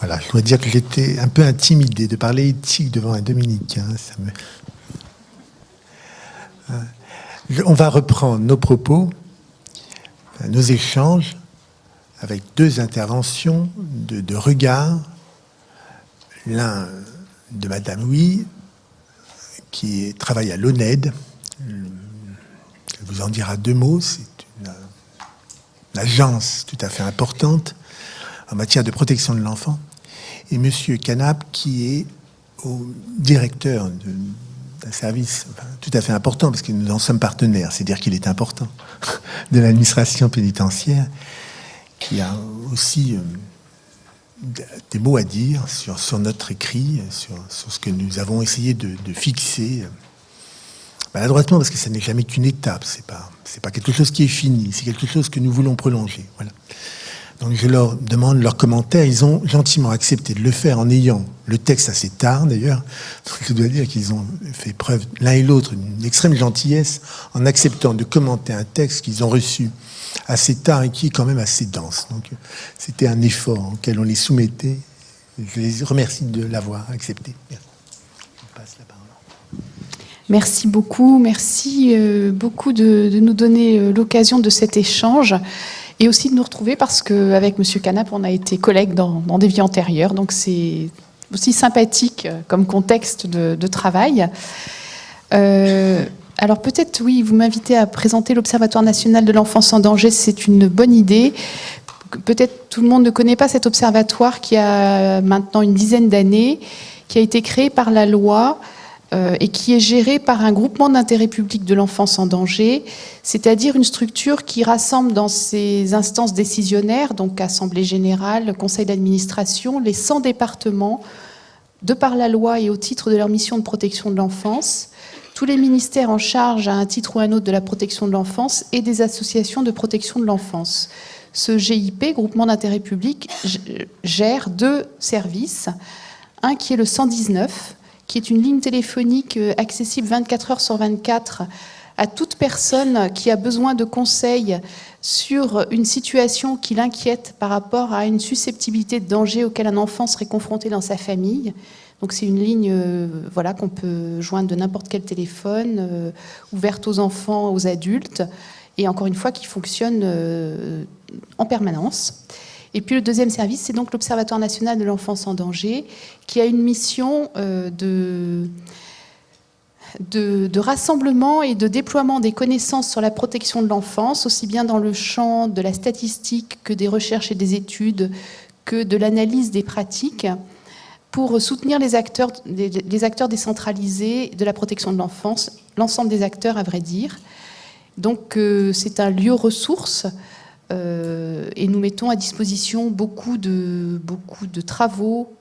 Voilà, je dois dire que j'étais un peu intimidé de parler éthique devant un dominicain. On va reprendre nos propos, nos échanges, avec deux interventions de regard. L'un de Madame Huy, qui travaille à l'ONED. Elle vous en dira deux mots. C'est une agence tout à fait importante en matière de protection de l'enfant. Et Monsieur Canap, qui est au directeur d'un service tout à fait important, parce que nous en sommes partenaires, c'est-à-dire qu'il est important, de l'administration pénitentiaire, qui a aussi des mots à dire sur notre écrit, sur ce que nous avons essayé de fixer maladroitement, parce que ça n'est jamais qu'une étape, c'est pas quelque chose qui est fini, c'est quelque chose que nous voulons prolonger. Voilà. Donc je leur demande leurs commentaires. Ils ont gentiment accepté de le faire en ayant le texte assez tard d'ailleurs. Donc je dois dire qu'ils ont fait preuve l'un et l'autre d'une extrême gentillesse en acceptant de commenter un texte qu'ils ont reçu assez tard et qui est quand même assez dense. Donc c'était un effort auquel on les soumettait. Je les remercie de l'avoir accepté. Merci. Je passe la parole. Merci beaucoup. Merci beaucoup de nous donner l'occasion de cet échange. Et aussi de nous retrouver parce qu'avec M. Canap, on a été collègues dans des vies antérieures. Donc c'est aussi sympathique comme contexte de travail. Alors peut-être, oui, vous m'invitez à présenter l'Observatoire national de l'enfance en danger. C'est une bonne idée. Peut-être tout le monde ne connaît pas cet observatoire qui a maintenant une dizaine d'années, qui a été créé par la loi et qui est géré par un groupement d'intérêt public de l'enfance en danger, c'est-à-dire une structure qui rassemble dans ses instances décisionnaires, donc Assemblée générale, Conseil d'administration, les 100 départements, de par la loi et au titre de leur mission de protection de l'enfance, tous les ministères en charge à un titre ou un autre de la protection de l'enfance et des associations de protection de l'enfance. Ce GIP, groupement d'intérêt public, gère deux services. Un qui est le 119, qui est une ligne téléphonique accessible 24 heures sur 24 à toute personne qui a besoin de conseils sur une situation qui l'inquiète par rapport à une susceptibilité de danger auquel un enfant serait confronté dans sa famille. Donc c'est une ligne qu'on peut joindre de n'importe quel téléphone, ouverte aux enfants, aux adultes, et encore une fois qui fonctionne en permanence. Et puis le deuxième service, c'est donc l'Observatoire national de l'enfance en danger, qui a une mission de rassemblement et de déploiement des connaissances sur la protection de l'enfance, aussi bien dans le champ de la statistique que des recherches et des études, que de l'analyse des pratiques, pour soutenir les acteurs décentralisés de la protection de l'enfance, l'ensemble des acteurs à vrai dire. Donc c'est un lieu ressource. Et nous mettons à disposition beaucoup de travaux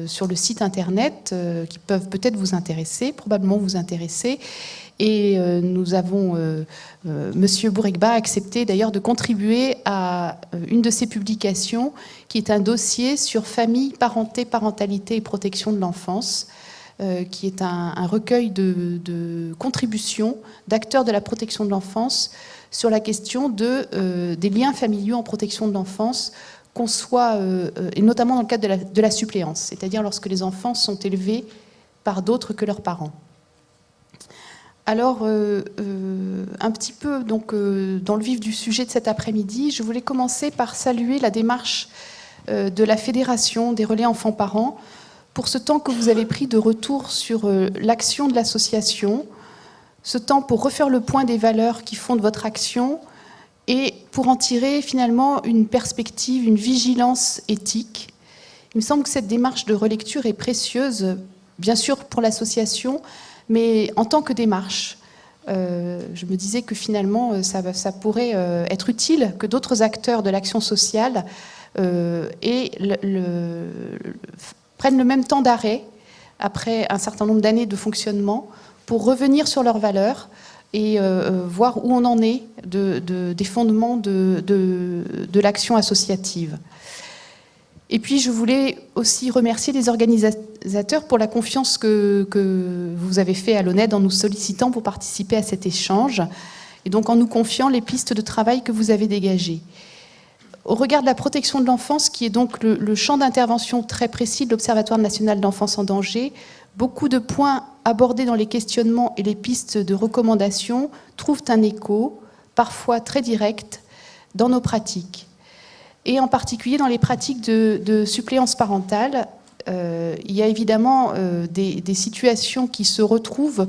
sur le site internet qui peuvent peut-être vous intéresser, probablement vous intéresser. Et nous avons, Monsieur Bourekba a accepté d'ailleurs de contribuer à une de ces publications qui est un dossier sur famille, parenté, parentalité et protection de l'enfance, qui est un recueil de contributions d'acteurs de la protection de l'enfance sur la question des liens familiaux en protection de l'enfance, qu'on soit, et notamment dans le cadre de la suppléance, c'est-à-dire lorsque les enfants sont élevés par d'autres que leurs parents. Alors, un petit peu donc, dans le vif du sujet de cet après-midi, je voulais commencer par saluer la démarche de la Fédération des relais enfants-parents pour ce temps que vous avez pris de retour sur l'action de l'association, ce temps pour refaire le point des valeurs qui fondent votre action et pour en tirer finalement une perspective, une vigilance éthique. Il me semble que cette démarche de relecture est précieuse, bien sûr pour l'association, mais en tant que démarche. Je me disais que finalement ça pourrait être utile que d'autres acteurs de l'action sociale prennent le même temps d'arrêt après un certain nombre d'années de fonctionnement pour revenir sur leurs valeurs et voir où on en est des fondements de l'action associative. Et puis je voulais aussi remercier les organisateurs pour la confiance que vous avez fait à l'ONED en nous sollicitant pour participer à cet échange et donc en nous confiant les pistes de travail que vous avez dégagées. Au regard de la protection de l'enfance, qui est donc le champ d'intervention très précis de l'Observatoire national de l'enfance en danger, beaucoup de points abordés dans les questionnements et les pistes de recommandation trouvent un écho, parfois très direct, dans nos pratiques. Et en particulier dans les pratiques de suppléance parentale. Il y a évidemment des situations qui se retrouvent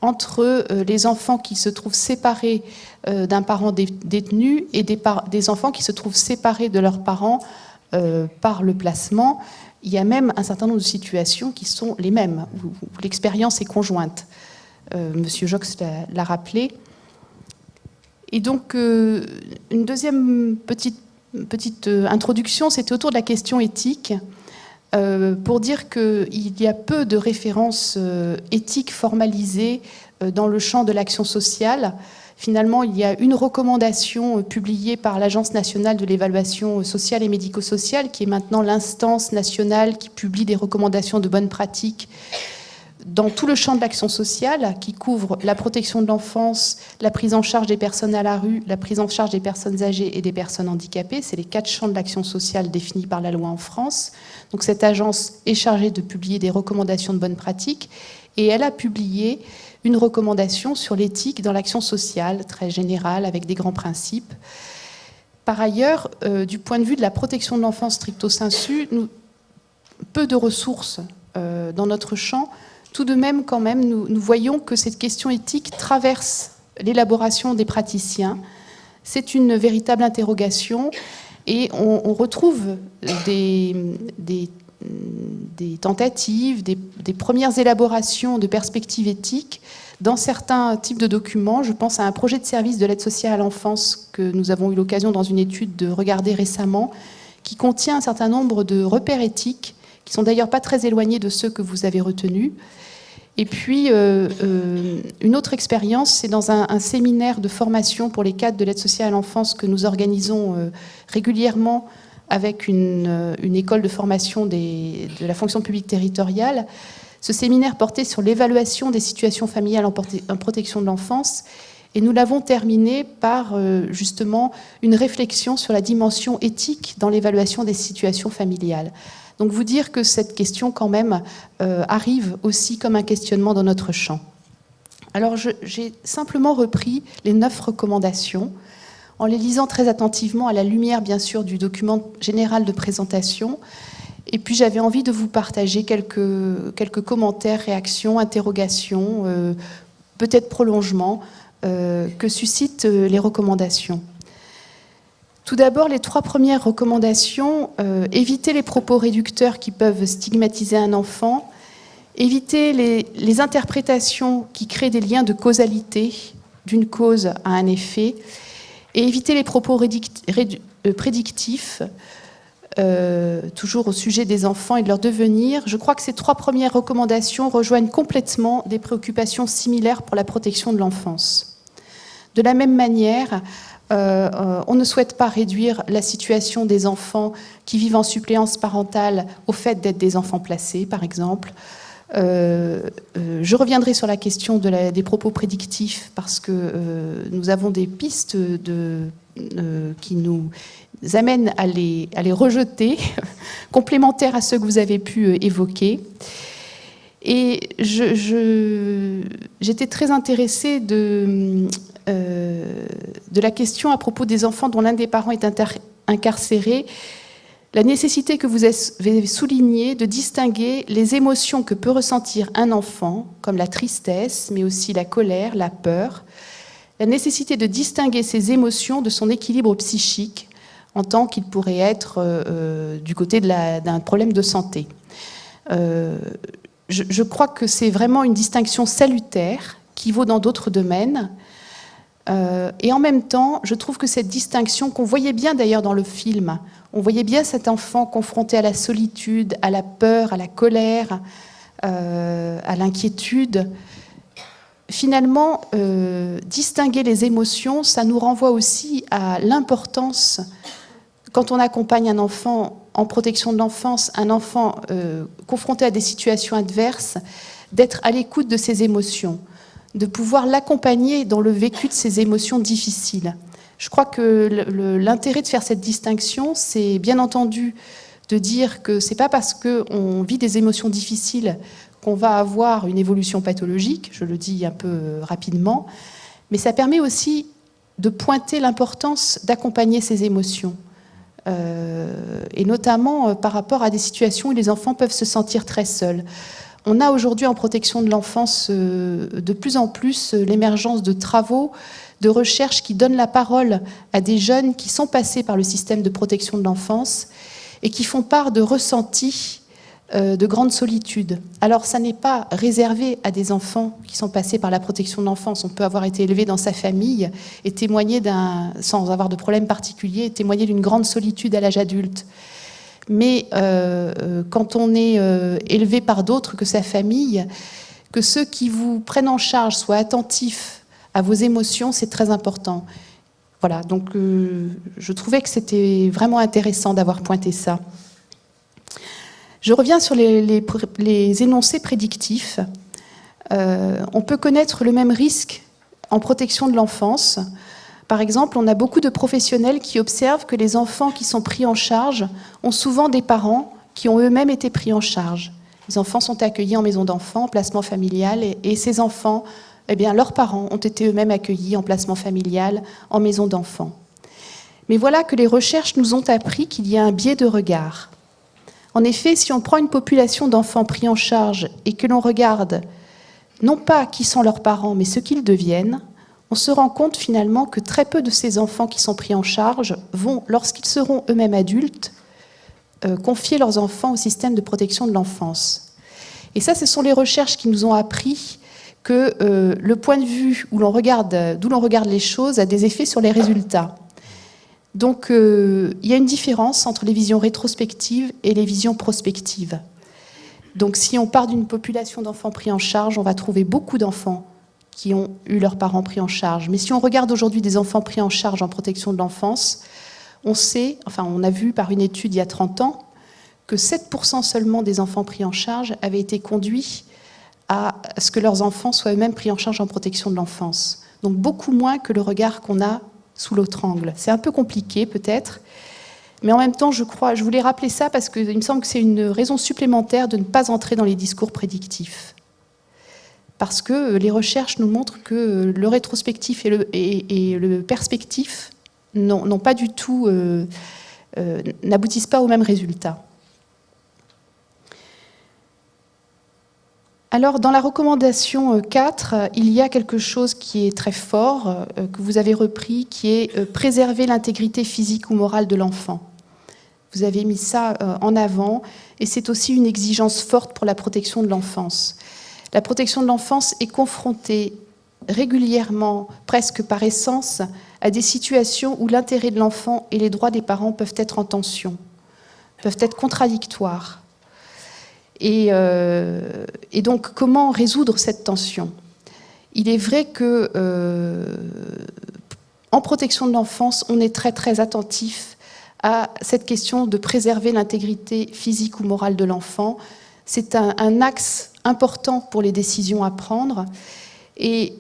entre les enfants qui se trouvent séparés d'un parent détenu et des enfants qui se trouvent séparés de leurs parents par le placement. Il y a même un certain nombre de situations qui sont les mêmes, où l'expérience est conjointe. Monsieur Jox l'a rappelé. Et donc, une deuxième petite introduction, c'était autour de la question éthique, pour dire qu'il y a peu de références éthiques formalisées dans le champ de l'action sociale. Finalement, il y a une recommandation publiée par l'Agence nationale de l'évaluation sociale et médico-sociale, qui est maintenant l'instance nationale qui publie des recommandations de bonnes pratiques dans tout le champ de l'action sociale, qui couvre la protection de l'enfance, la prise en charge des personnes à la rue, la prise en charge des personnes âgées et des personnes handicapées. C'est les 4 champs de l'action sociale définis par la loi en France. Donc cette agence est chargée de publier des recommandations de bonnes pratiques, et elle a publié une recommandation sur l'éthique dans l'action sociale, très générale, avec des grands principes. Par ailleurs, du point de vue de la protection de l'enfance stricto sensu, peu de ressources dans notre champ. Tout de même, quand même, nous voyons que cette question éthique traverse l'élaboration des praticiens. C'est une véritable interrogation, et on retrouve des tentatives, des premières élaborations de perspectives éthiques dans certains types de documents. Je pense à un projet de service de l'aide sociale à l'enfance que nous avons eu l'occasion dans une étude de regarder récemment, qui contient un certain nombre de repères éthiques, qui sont d'ailleurs pas très éloignés de ceux que vous avez retenus. Et puis, une autre expérience, c'est dans un séminaire de formation pour les cadres de l'aide sociale à l'enfance que nous organisons régulièrement avec une école de formation de la fonction publique territoriale. Ce séminaire portait sur l'évaluation des situations familiales en protection de l'enfance, et nous l'avons terminé par justement une réflexion sur la dimension éthique dans l'évaluation des situations familiales. Donc vous dire que cette question quand même arrive aussi comme un questionnement dans notre champ. Alors j'ai simplement repris les 9 recommandations, en les lisant très attentivement à la lumière, bien sûr, du document général de présentation. Et puis j'avais envie de vous partager quelques commentaires, réactions, interrogations, peut-être prolongements, que suscitent les recommandations. Tout d'abord, les 3 premières recommandations, éviter les propos réducteurs qui peuvent stigmatiser un enfant, éviter les interprétations qui créent des liens de causalité d'une cause à un effet, et éviter les propos prédictifs, toujours au sujet des enfants et de leur devenir. Je crois que ces 3 premières recommandations rejoignent complètement des préoccupations similaires pour la protection de l'enfance. De la même manière, on ne souhaite pas réduire la situation des enfants qui vivent en suppléance parentale au fait d'être des enfants placés, par exemple. Je reviendrai sur la question des propos prédictifs, parce que nous avons des pistes qui nous amènent à les rejeter, complémentaires à ceux que vous avez pu évoquer. Et j'étais très intéressée de la question à propos des enfants dont l'un des parents est incarcéré. La nécessité que vous avez soulignée de distinguer les émotions que peut ressentir un enfant, comme la tristesse, mais aussi la colère, la peur. La nécessité de distinguer ces émotions de son équilibre psychique, en tant qu'il pourrait être du côté d'un problème de santé. Je crois que c'est vraiment une distinction salutaire qui vaut dans d'autres domaines. Et en même temps, je trouve que cette distinction, qu'on voyait bien d'ailleurs dans le film, on voyait bien cet enfant confronté à la solitude, à la peur, à la colère, à l'inquiétude. Finalement, distinguer les émotions, ça nous renvoie aussi à l'importance, quand on accompagne un enfant en protection de l'enfance, un enfant confronté à des situations adverses, d'être à l'écoute de ses émotions, de pouvoir l'accompagner dans le vécu de ces émotions difficiles. Je crois que l'intérêt de faire cette distinction, c'est bien entendu de dire que c'est pas parce qu'on vit des émotions difficiles qu'on va avoir une évolution pathologique, je le dis un peu rapidement, mais ça permet aussi de pointer l'importance d'accompagner ces émotions, et notamment par rapport à des situations où les enfants peuvent se sentir très seuls. On a aujourd'hui en protection de l'enfance de plus en plus l'émergence de travaux, de recherches qui donnent la parole à des jeunes qui sont passés par le système de protection de l'enfance et qui font part de ressentis de grande solitude. Alors, ça n'est pas réservé à des enfants qui sont passés par la protection de l'enfance. On peut avoir été élevé dans sa famille et témoigner sans avoir de problème particulier, témoigner d'une grande solitude à l'âge adulte. Mais quand on est élevé par d'autres que sa famille, que ceux qui vous prennent en charge soient attentifs à vos émotions, c'est très important. Voilà, donc je trouvais que c'était vraiment intéressant d'avoir pointé ça. Je reviens sur les énoncés prédictifs. On peut connaître le même risque en protection de l'enfance. Par exemple, on a beaucoup de professionnels qui observent que les enfants qui sont pris en charge ont souvent des parents qui ont eux-mêmes été pris en charge. Les enfants sont accueillis en maison d'enfants, en placement familial, et ces enfants, eh bien, leurs parents ont été eux-mêmes accueillis en placement familial, en maison d'enfants. Mais voilà que les recherches nous ont appris qu'il y a un biais de regard. En effet, si on prend une population d'enfants pris en charge et que l'on regarde non pas qui sont leurs parents, mais ce qu'ils deviennent, on se rend compte finalement que très peu de ces enfants qui sont pris en charge vont, lorsqu'ils seront eux-mêmes adultes, confier leurs enfants au système de protection de l'enfance. Et ça, ce sont les recherches qui nous ont appris que le point de vue d'où l'on regarde les choses a des effets sur les résultats. Donc, il y a une différence entre les visions rétrospectives et les visions prospectives. Donc, si on part d'une population d'enfants pris en charge, on va trouver beaucoup d'enfants qui ont eu leurs parents pris en charge. Mais si on regarde aujourd'hui des enfants pris en charge en protection de l'enfance, on a vu par une étude il y a 30 ans que 7% seulement des enfants pris en charge avaient été conduits à ce que leurs enfants soient eux-mêmes pris en charge en protection de l'enfance. Donc beaucoup moins que le regard qu'on a sous l'autre angle. C'est un peu compliqué peut-être, mais en même temps, je voulais rappeler ça parce qu'il me semble que c'est une raison supplémentaire de ne pas entrer dans les discours prédictifs. Parce que les recherches nous montrent que le rétrospectif et le perspectif n'ont pas du tout, n'aboutissent pas au même résultat. Alors, dans la recommandation 4, il y a quelque chose qui est très fort, que vous avez repris, qui est préserver l'intégrité physique ou morale de l'enfant. Vous avez mis ça en avant, et c'est aussi une exigence forte pour la protection de l'enfance. La protection de l'enfance est confrontée régulièrement, presque par essence, à des situations où l'intérêt de l'enfant et les droits des parents peuvent être en tension, peuvent être contradictoires. Et donc, comment résoudre cette tension ? Il est vrai que, en protection de l'enfance, on est très très attentif à cette question de préserver l'intégrité physique ou morale de l'enfant. C'est un axe important pour les décisions à prendre. Et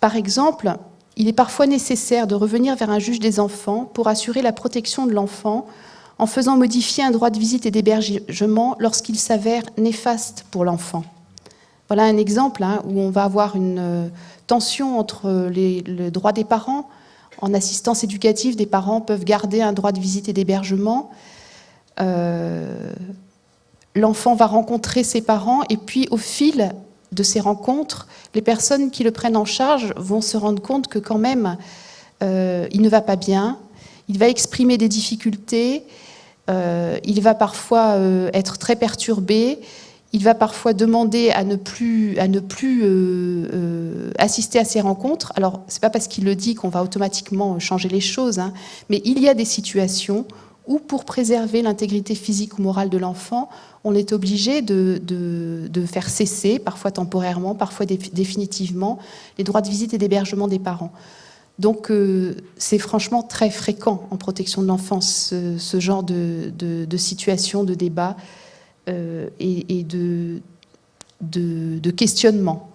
par exemple, il est parfois nécessaire de revenir vers un juge des enfants pour assurer la protection de l'enfant en faisant modifier un droit de visite et d'hébergement lorsqu'il s'avère néfaste pour l'enfant. Voilà un exemple où on va avoir une tension entre le droit des parents. En assistance éducative, des parents peuvent garder un droit de visite et d'hébergement. L'enfant va rencontrer ses parents et puis au fil de ces rencontres, les personnes qui le prennent en charge vont se rendre compte que quand même, il ne va pas bien, il va exprimer des difficultés, il va parfois être très perturbé, il va parfois demander à ne plus assister à ces rencontres. Alors, ce n'est pas parce qu'il le dit qu'on va automatiquement changer les choses, mais il y a des situations où, pour préserver l'intégrité physique ou morale de l'enfant, on est obligé de faire cesser, parfois temporairement, parfois définitivement, les droits de visite et d'hébergement des parents. Donc, c'est franchement très fréquent en protection de l'enfance, ce genre de situation, de débat et de questionnement.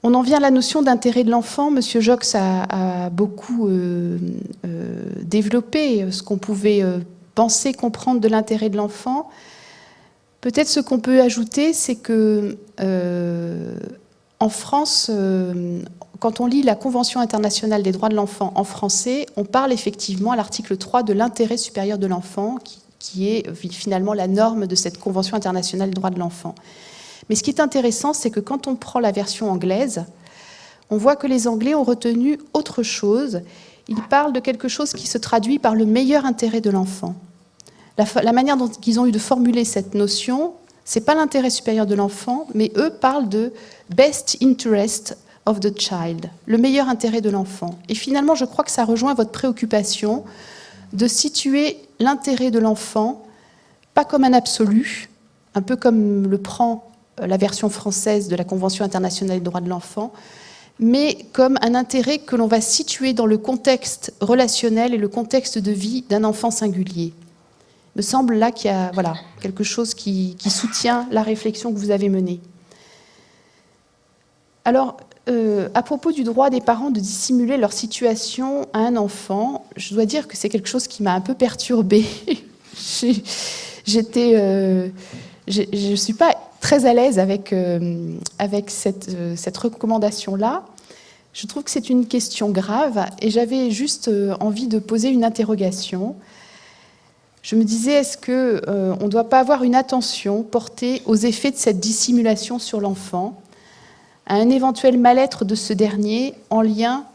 On en vient à la notion d'intérêt de l'enfant. Monsieur Jox a beaucoup développé ce qu'on pouvait penser, comprendre de l'intérêt de l'enfant. Peut-être ce qu'on peut ajouter, c'est que en France, quand on lit la Convention internationale des droits de l'enfant en français, on parle effectivement à l'article 3 de l'intérêt supérieur de l'enfant, qui est finalement la norme de cette Convention internationale des droits de l'enfant. Mais ce qui est intéressant, c'est que quand on prend la version anglaise, on voit que les Anglais ont retenu autre chose. Ils parlent de quelque chose qui se traduit par le meilleur intérêt de l'enfant. La manière dont ils ont eu de formuler cette notion, ce n'est pas l'intérêt supérieur de l'enfant, mais eux parlent de « best interest of the child », le meilleur intérêt de l'enfant. Et finalement, je crois que ça rejoint votre préoccupation de situer l'intérêt de l'enfant, pas comme un absolu, un peu comme le prend la version française de la Convention internationale des droits de l'enfant, mais comme un intérêt que l'on va situer dans le contexte relationnel et le contexte de vie d'un enfant singulier. Il me semble là qu'il y a quelque chose qui soutient la réflexion que vous avez menée. Alors, à propos du droit des parents de dissimuler leur situation à un enfant, je dois dire que c'est quelque chose qui m'a un peu perturbée. Je ne suis pas très à l'aise avec cette recommandation-là. Je trouve que c'est une question grave et j'avais juste envie de poser une interrogation. Je me disais, est-ce qu'on ne doit pas avoir une attention portée aux effets de cette dissimulation sur l'enfant, à un éventuel mal-être de ce dernier en lien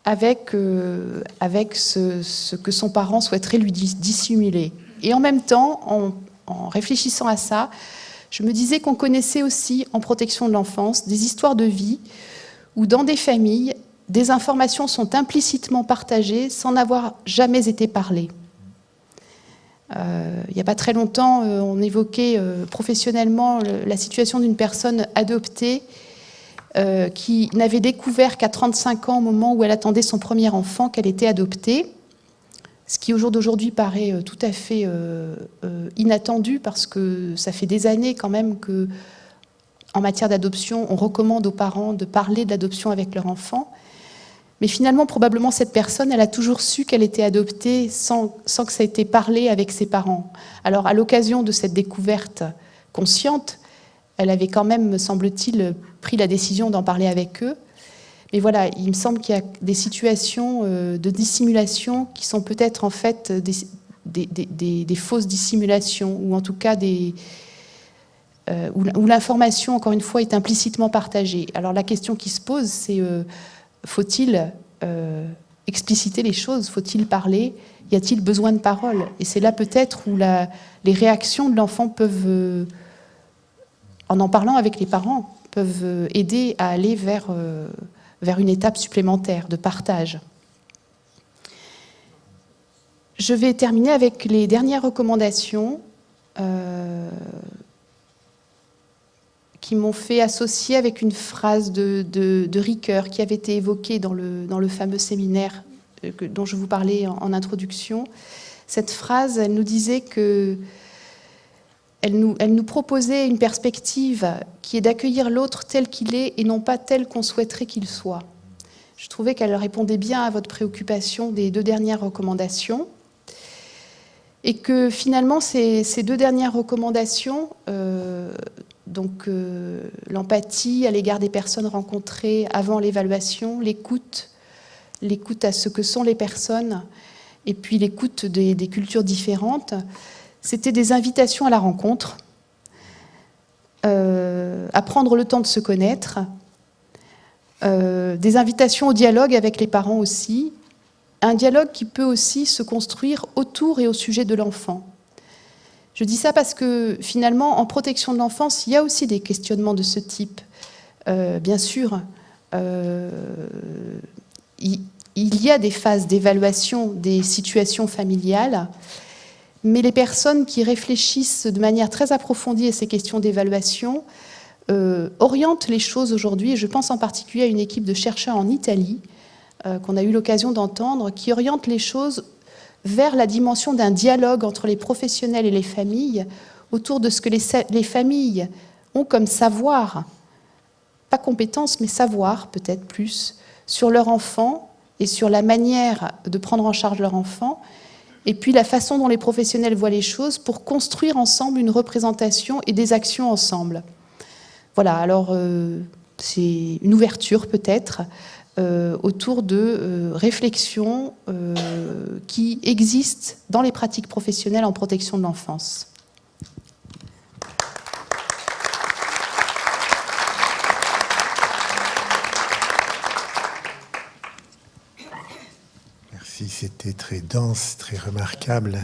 avec ce que son parent souhaiterait lui dissimuler. Et en même temps, en réfléchissant à ça, je me disais qu'on connaissait aussi, en protection de l'enfance, des histoires de vie où, dans des familles, des informations sont implicitement partagées sans n'avoir jamais été parlées. Il n'y a pas très longtemps, on évoquait professionnellement la situation d'une personne adoptée qui n'avait découvert qu'à 35 ans, au moment où elle attendait son premier enfant, qu'elle était adoptée. Ce qui, au jour d'aujourd'hui, paraît tout à fait inattendu, parce que ça fait des années quand même que, en matière d'adoption, on recommande aux parents de parler de l'adoption avec leur enfant. Mais finalement, probablement, cette personne, elle a toujours su qu'elle était adoptée sans que ça ait été parlé avec ses parents. Alors, à l'occasion de cette découverte consciente, elle avait quand même, me semble-t-il, pris la décision d'en parler avec eux. Mais voilà, il me semble qu'il y a des situations de dissimulation qui sont peut-être en fait des fausses dissimulations, ou en tout cas où l'information, encore une fois, est implicitement partagée. Alors la question qui se pose, c'est faut-il expliciter les choses? Faut-il parler? Y a-t-il besoin de parole? Et c'est là peut-être où les réactions de l'enfant peuvent, en parlant avec les parents, peuvent aider à aller vers une étape supplémentaire de partage. Je vais terminer avec les dernières recommandations qui m'ont fait associer avec une phrase de Ricoeur qui avait été évoquée dans le fameux séminaire dont je vous parlais en introduction. Cette phrase, elle nous disait que elle nous proposait une perspective qui est d'accueillir l'autre tel qu'il est et non pas tel qu'on souhaiterait qu'il soit. Je trouvais qu'elle répondait bien à votre préoccupation des 2 dernières recommandations et que finalement ces 2 dernières recommandations, l'empathie à l'égard des personnes rencontrées avant l'évaluation, l'écoute à ce que sont les personnes et puis l'écoute des cultures différentes, c'était des invitations à la rencontre, à prendre le temps de se connaître, des invitations au dialogue avec les parents aussi, un dialogue qui peut aussi se construire autour et au sujet de l'enfant. Je dis ça parce que finalement, en protection de l'enfance, il y a aussi des questionnements de ce type. Bien sûr, il y a des phases d'évaluation des situations familiales, mais les personnes qui réfléchissent de manière très approfondie à ces questions d'évaluation orientent les choses aujourd'hui, et je pense en particulier à une équipe de chercheurs en Italie, qu'on a eu l'occasion d'entendre, qui orientent les choses vers la dimension d'un dialogue entre les professionnels et les familles, autour de ce que les familles ont comme savoir, pas compétences, mais savoir peut-être plus sur leur enfant et sur la manière de prendre en charge leur enfant, et puis la façon dont les professionnels voient les choses pour construire ensemble une représentation et des actions ensemble. Voilà, alors c'est une ouverture peut-être autour de réflexions qui existent dans les pratiques professionnelles en protection de l'enfance. Merci, c'était très dense, très remarquable.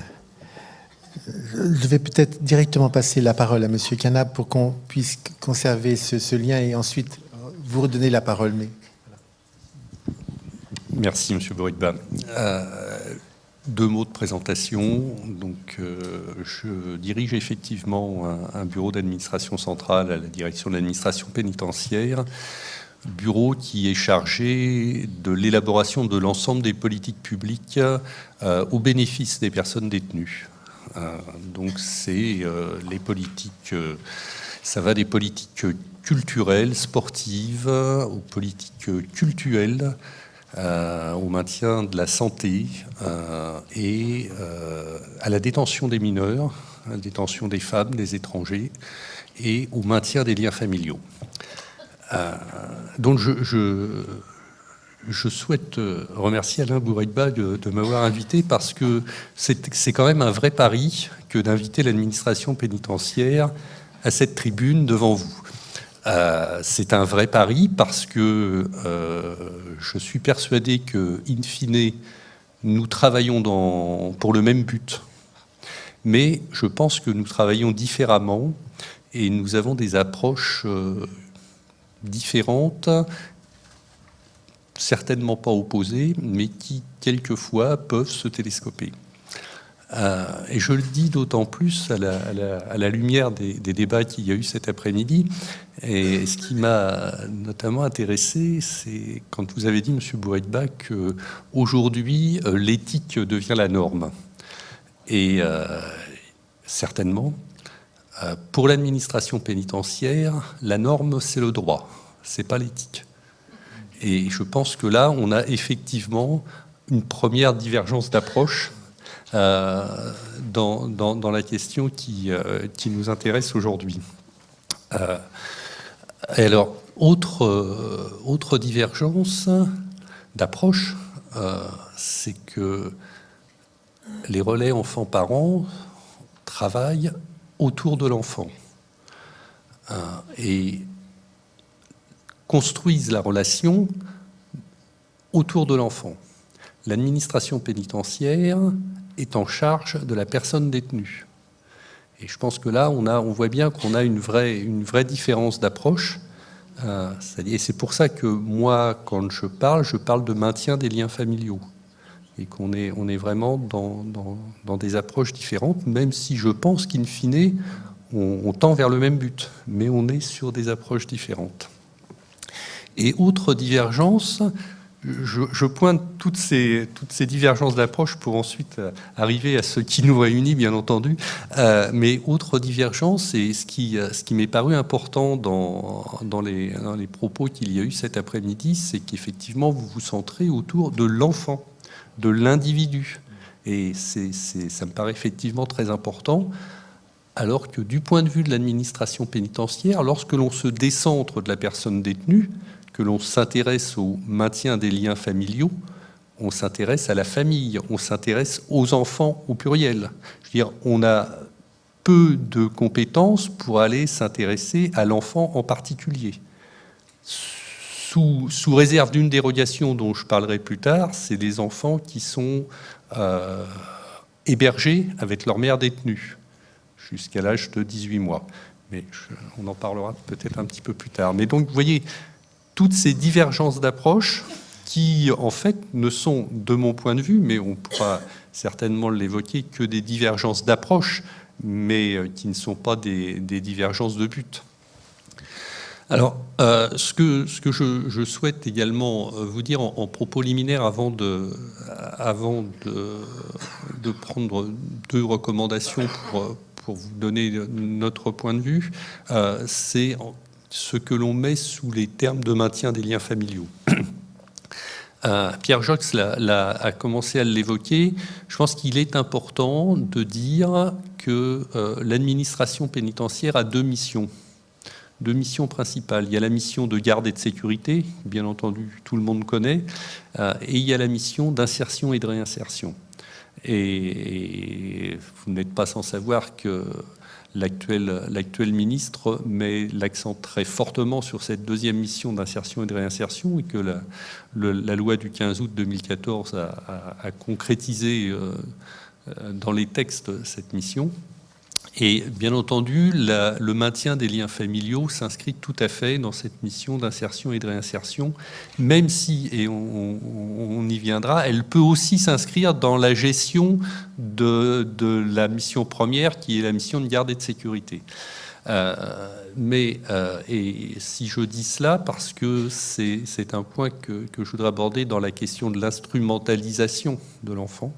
Je vais peut-être directement passer la parole à Monsieur Canap pour qu'on puisse conserver ce lien et ensuite vous redonner la parole. Mais... Merci, Monsieur Bourritba. 2 mots de présentation. Donc, je dirige effectivement un bureau d'administration centrale à la direction de l'administration pénitentiaire, bureau qui est chargé de l'élaboration de l'ensemble des politiques publiques au bénéfice des personnes détenues. Donc, c'est les politiques, ça va des politiques culturelles, sportives, aux politiques cultuelles, au maintien de la santé et à la détention des mineurs, à la détention des femmes, des étrangers et au maintien des liens familiaux. Donc je souhaite remercier Alain Bourritba de m'avoir invité parce que c'est quand même un vrai pari que d'inviter l'administration pénitentiaire à cette tribune devant vous. C'est un vrai pari parce que je suis persuadé que, in fine, nous travaillons pour le même but. Mais je pense que nous travaillons différemment et nous avons des approches différentes, certainement pas opposées, mais qui, quelquefois, peuvent se télescoper. Et je le dis d'autant plus à la lumière des débats qu'il y a eu cet après-midi. Et ce qui m'a notamment intéressé, c'est quand vous avez dit, Monsieur Bourritba, qu'aujourd'hui, l'éthique devient la norme. Et certainement, pour l'administration pénitentiaire, la norme, c'est le droit, c'est pas l'éthique. Et je pense que là, on a effectivement une première divergence d'approche dans la question qui nous intéresse aujourd'hui. Et alors, autre divergence d'approche, c'est que les relais enfants-parents travaillent autour de l'enfant et construisent la relation autour de l'enfant. L'administration pénitentiaire est en charge de la personne détenue. Et je pense que là, on voit bien qu'on a une vraie différence d'approche. Et c'est pour ça que moi, quand je parle de maintien des liens familiaux. Et qu'on est vraiment dans des approches différentes, même si je pense qu'in fine, on tend vers le même but, mais on est sur des approches différentes. Et autre divergence, je pointe toutes ces divergences d'approche pour ensuite arriver à ce qui nous réunit, bien entendu. Mais autre divergence, et ce qui m'est paru important dans les propos qu'il y a eu cet après-midi, c'est qu'effectivement, vous vous centrez autour de l'enfant, de l'individu. Et ça me paraît effectivement très important, alors que du point de vue de l'administration pénitentiaire, lorsque l'on se décentre de la personne détenue, que l'on s'intéresse au maintien des liens familiaux, on s'intéresse à la famille, on s'intéresse aux enfants au pluriel. Je veux dire, on a peu de compétences pour aller s'intéresser à l'enfant en particulier. Sous réserve d'une dérogation dont je parlerai plus tard, c'est des enfants qui sont hébergés avec leur mère détenue jusqu'à l'âge de 18 mois. Mais on en parlera peut-être un petit peu plus tard. Mais donc, vous voyez, toutes ces divergences d'approche qui, en fait, ne sont, de mon point de vue, mais on pourra certainement l'évoquer, que des divergences d'approche, mais qui ne sont pas des divergences de but. Alors, ce que je souhaite également vous dire en propos liminaire avant de prendre 2 recommandations pour vous donner notre point de vue, c'est ce que l'on met sous les termes de maintien des liens familiaux. Pierre Jox a commencé à l'évoquer. Je pense qu'il est important de dire que l'administration pénitentiaire a deux missions principales. Il y a la mission de garde et de sécurité, bien entendu, tout le monde connaît, et il y a la mission d'insertion et de réinsertion. Et vous n'êtes pas sans savoir que l'actuel ministre met l'accent très fortement sur cette deuxième mission d'insertion et de réinsertion, et que la loi du 15 août 2014 a concrétisé dans les textes cette mission. Et bien entendu, le maintien des liens familiaux s'inscrit tout à fait dans cette mission d'insertion et de réinsertion, même si, et on y viendra, elle peut aussi s'inscrire dans la gestion de la mission première, qui est la mission de garde et de sécurité. Et si je dis cela, parce que c'est un point que je voudrais aborder dans la question de l'instrumentalisation de l'enfant.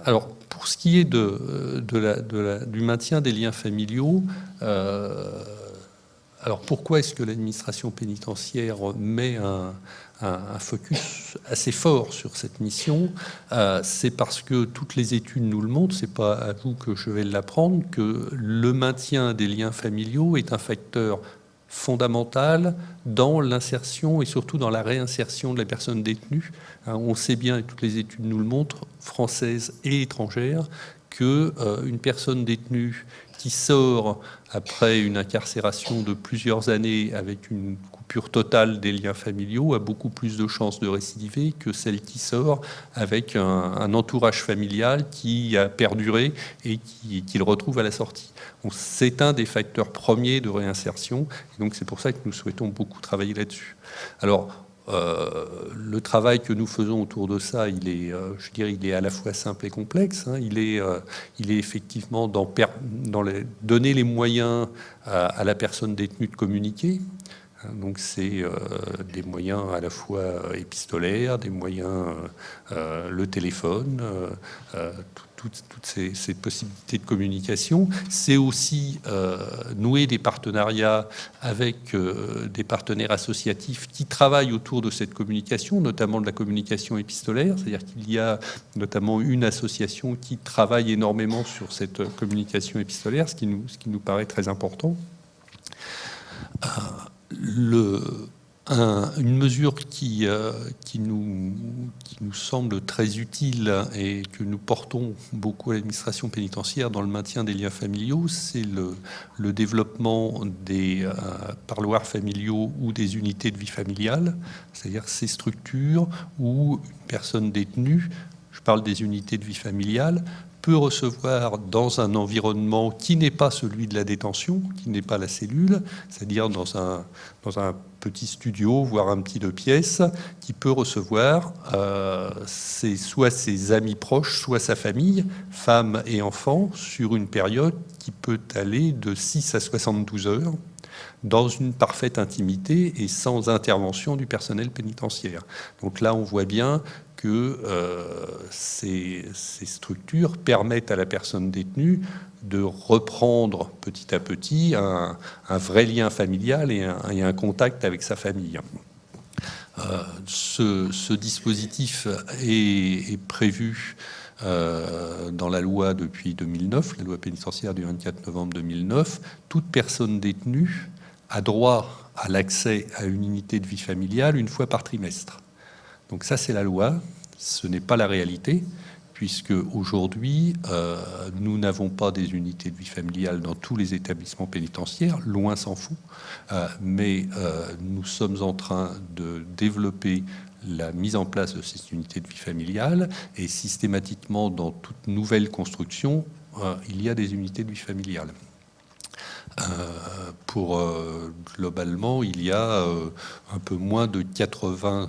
Alors, pour ce qui est du maintien des liens familiaux, alors pourquoi est-ce que l'administration pénitentiaire met un focus assez fort sur cette mission? C'est parce que toutes les études nous le montrent, c'est pas à vous que je vais l'apprendre, que le maintien des liens familiaux est un facteur fondamental dans l'insertion et surtout dans la réinsertion de la personne détenue. On sait bien, et toutes les études nous le montrent, françaises et étrangères, qu'une personne détenue qui sort après une incarcération de plusieurs années avec une coupure totale des liens familiaux a beaucoup plus de chances de récidiver que celle qui sort avec un entourage familial qui a perduré et qui le retrouve à la sortie. C'est un des facteurs premiers de réinsertion, et donc c'est pour ça que nous souhaitons beaucoup travailler là-dessus. Alors, le travail que nous faisons autour de ça, il est à la fois simple et complexe. Il est effectivement donner les moyens à la personne détenue de communiquer. Donc c'est des moyens à la fois épistolaires, des moyens, le téléphone, toutes ces possibilités de communication. C'est aussi nouer des partenariats avec des partenaires associatifs qui travaillent autour de cette communication, notamment de la communication épistolaire. C'est-à-dire qu'il y a notamment une association qui travaille énormément sur cette communication épistolaire, ce qui nous paraît très important. Une mesure qui nous semble très utile et que nous portons beaucoup à l'administration pénitentiaire dans le maintien des liens familiaux, c'est le développement des parloirs familiaux ou des unités de vie familiale, c'est-à-dire ces structures où une personne détenue, je parle des unités de vie familiale, peut recevoir dans un environnement qui n'est pas celui de la détention, qui n'est pas la cellule, c'est-à-dire dans un petit studio, voire un petit 2 pièces, qui peut recevoir soit ses amis proches, soit sa famille, femmes et enfants, sur une période qui peut aller de 6 à 72 heures, dans une parfaite intimité et sans intervention du personnel pénitentiaire. Donc là, on voit bien que ces structures permettent à la personne détenue de reprendre petit à petit un vrai lien familial et un contact avec sa famille. Ce dispositif est prévu dans la loi depuis 2009, la loi pénitentiaire du 24 novembre 2009. Toute personne détenue a droit à l'accès à une unité de vie familiale une fois par trimestre. Donc ça, c'est la loi, ce n'est pas la réalité, puisque aujourd'hui, nous n'avons pas des unités de vie familiale dans tous les établissements pénitentiaires, loin s'en faut, mais nous sommes en train de développer la mise en place de ces unités de vie familiale, et systématiquement, dans toute nouvelle construction, il y a des unités de vie familiale. Globalement, il y a un peu moins de 80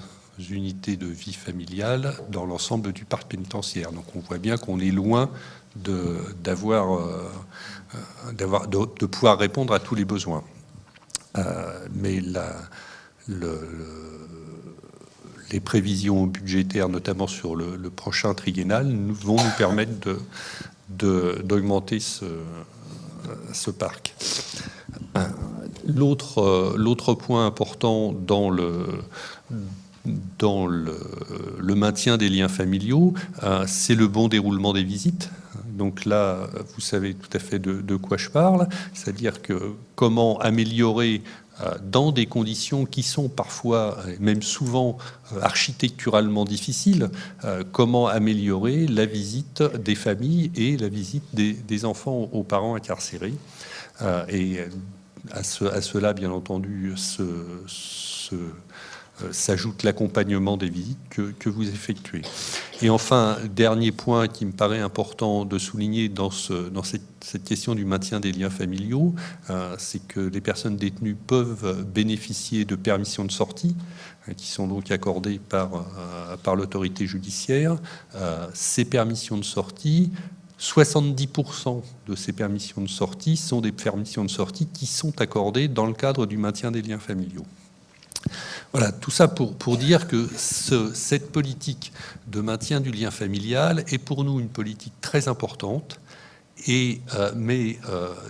unités de vie familiale dans l'ensemble du parc pénitentiaire. Donc on voit bien qu'on est loin de pouvoir répondre à tous les besoins. Mais les prévisions budgétaires, notamment sur le prochain triennal, vont nous permettre d'augmenter ce parc. L'autre point important dans le maintien des liens familiaux, c'est le bon déroulement des visites. Donc là, vous savez tout à fait de quoi je parle, c'est-à-dire que comment améliorer dans des conditions qui sont parfois, même souvent, architecturalement difficiles, comment améliorer la visite des familles et la visite des enfants aux parents incarcérés. Et à cela, bien entendu, s'ajoute l'accompagnement des visites que vous effectuez. Et enfin, dernier point qui me paraît important de souligner dans cette question du maintien des liens familiaux, c'est que les personnes détenues peuvent bénéficier de permissions de sortie, qui sont donc accordées par l'autorité judiciaire. Ces permissions de sortie, 70% de ces permissions de sortie sont des permissions de sortie qui sont accordées dans le cadre du maintien des liens familiaux. Voilà, tout ça pour dire que cette politique de maintien du lien familial est pour nous une politique très importante, mais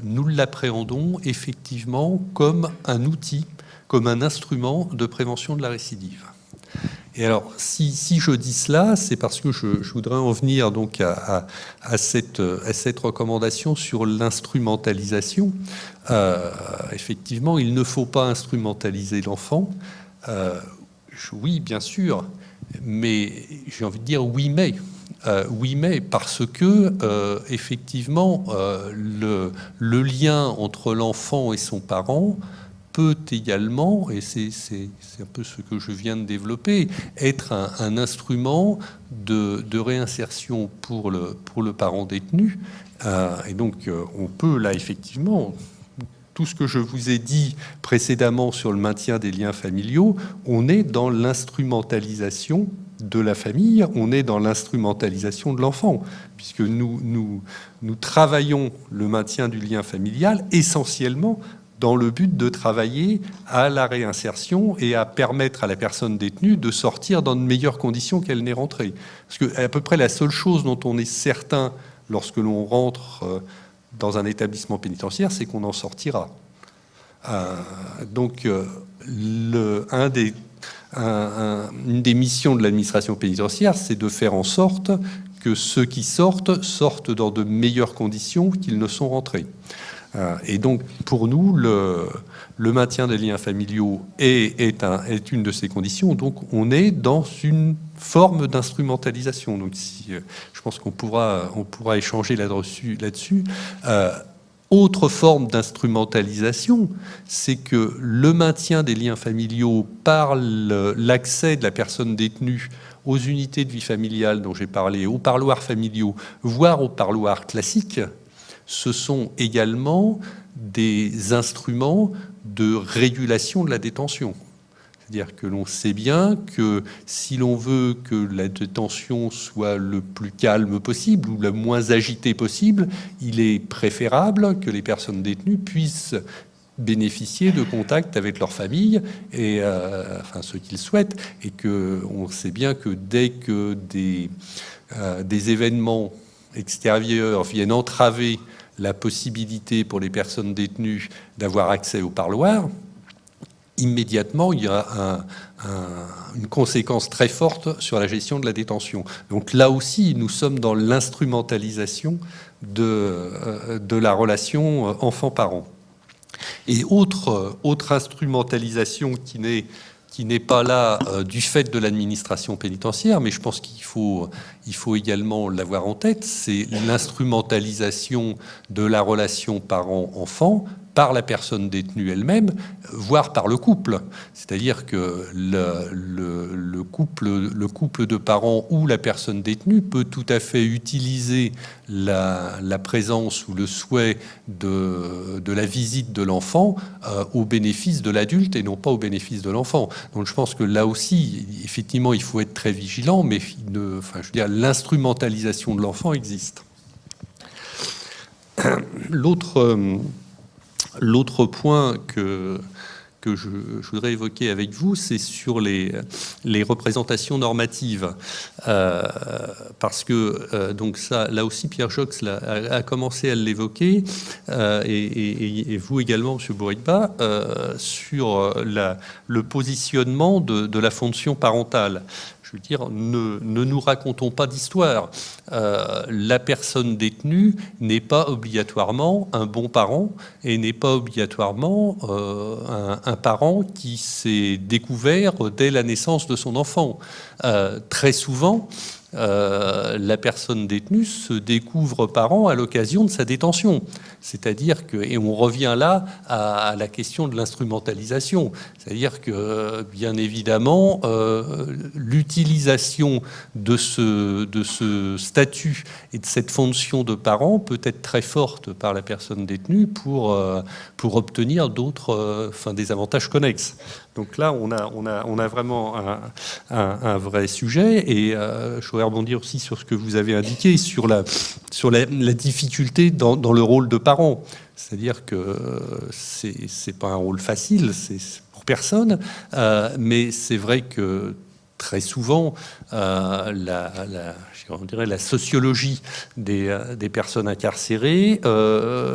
nous l'appréhendons effectivement comme un outil, comme un instrument de prévention de la récidive. Et alors, si je dis cela, c'est parce que je voudrais en venir donc à cette recommandation sur l'instrumentalisation. Effectivement, il ne faut pas instrumentaliser l'enfant. Oui, bien sûr, mais j'ai envie de dire oui, mais. Oui, mais parce que effectivement, le lien entre l'enfant et son parent peut également, et c'est un peu ce que je viens de développer, être un instrument de réinsertion pour le parent détenu. Et donc, on peut là, effectivement, tout ce que je vous ai dit précédemment sur le maintien des liens familiaux, on est dans l'instrumentalisation de la famille, on est dans l'instrumentalisation de l'enfant, puisque nous travaillons le maintien du lien familial essentiellement dans le but de travailler à la réinsertion et à permettre à la personne détenue de sortir dans de meilleures conditions qu'elle n'est rentrée. Parce que à peu près la seule chose dont on est certain lorsque l'on rentre dans un établissement pénitentiaire, c'est qu'on en sortira. Donc, une des missions de l'administration pénitentiaire, c'est de faire en sorte que ceux qui sortent dans de meilleures conditions qu'ils ne sont rentrés. Et donc, pour nous, le maintien des liens familiaux est une de ces conditions. Donc, on est dans une forme d'instrumentalisation. Donc, je pense qu'on pourra échanger là-dessus. Autre forme d'instrumentalisation, c'est que le maintien des liens familiaux par l'accès de la personne détenue aux unités de vie familiale dont j'ai parlé, aux parloirs familiaux, voire aux parloirs classiques, ce sont également des instruments de régulation de la détention. C'est-à-dire que l'on sait bien que si l'on veut que la détention soit le plus calme possible ou le moins agitée possible, il est préférable que les personnes détenues puissent bénéficier de contacts avec leur famille, et enfin ceux qu'ils souhaitent, et qu'on sait bien que dès que des événements extérieurs viennent entraver la possibilité pour les personnes détenues d'avoir accès au parloir, immédiatement, il y a une conséquence très forte sur la gestion de la détention. Donc là aussi, nous sommes dans l'instrumentalisation de la relation enfant-parent. Et autre instrumentalisation qui n'est pas là du fait de l'administration pénitentiaire, mais je pense qu'il faut également l'avoir en tête, c'est l'instrumentalisation de la relation parent-enfant par la personne détenue elle-même, voire par le couple. C'est-à-dire que le couple de parents ou la personne détenue peut tout à fait utiliser la présence ou le souhait de la visite de l'enfant au bénéfice de l'adulte et non pas au bénéfice de l'enfant. Donc je pense que là aussi, effectivement, il faut être très vigilant, mais l'instrumentalisation de l'enfant existe. L'autre point que je voudrais évoquer avec vous, c'est sur les représentations normatives. Parce que, donc ça, là aussi, Pierre Jox a commencé à l'évoquer, et vous également, M. Bourriba, sur le positionnement de la fonction parentale. Je veux dire, ne nous racontons pas d'histoire. La personne détenue n'est pas obligatoirement un bon parent et n'est pas obligatoirement un parent qui s'est découvert dès la naissance de son enfant. Très souvent, la personne détenue se découvre parent à l'occasion de sa détention. C'est-à-dire que, et on revient là à la question de l'instrumentalisation, c'est-à-dire que, bien évidemment, l'utilisation de ce statut et de cette fonction de parent peut être très forte par la personne détenue pour obtenir d'autres, des avantages connexes. Donc là, on a vraiment un vrai sujet, et je voudrais rebondir aussi sur ce que vous avez indiqué, sur la difficulté dans le rôle de parent. C'est-à-dire que c'est pas un rôle facile, c'est pour personne, mais c'est vrai que très souvent, la sociologie des personnes incarcérées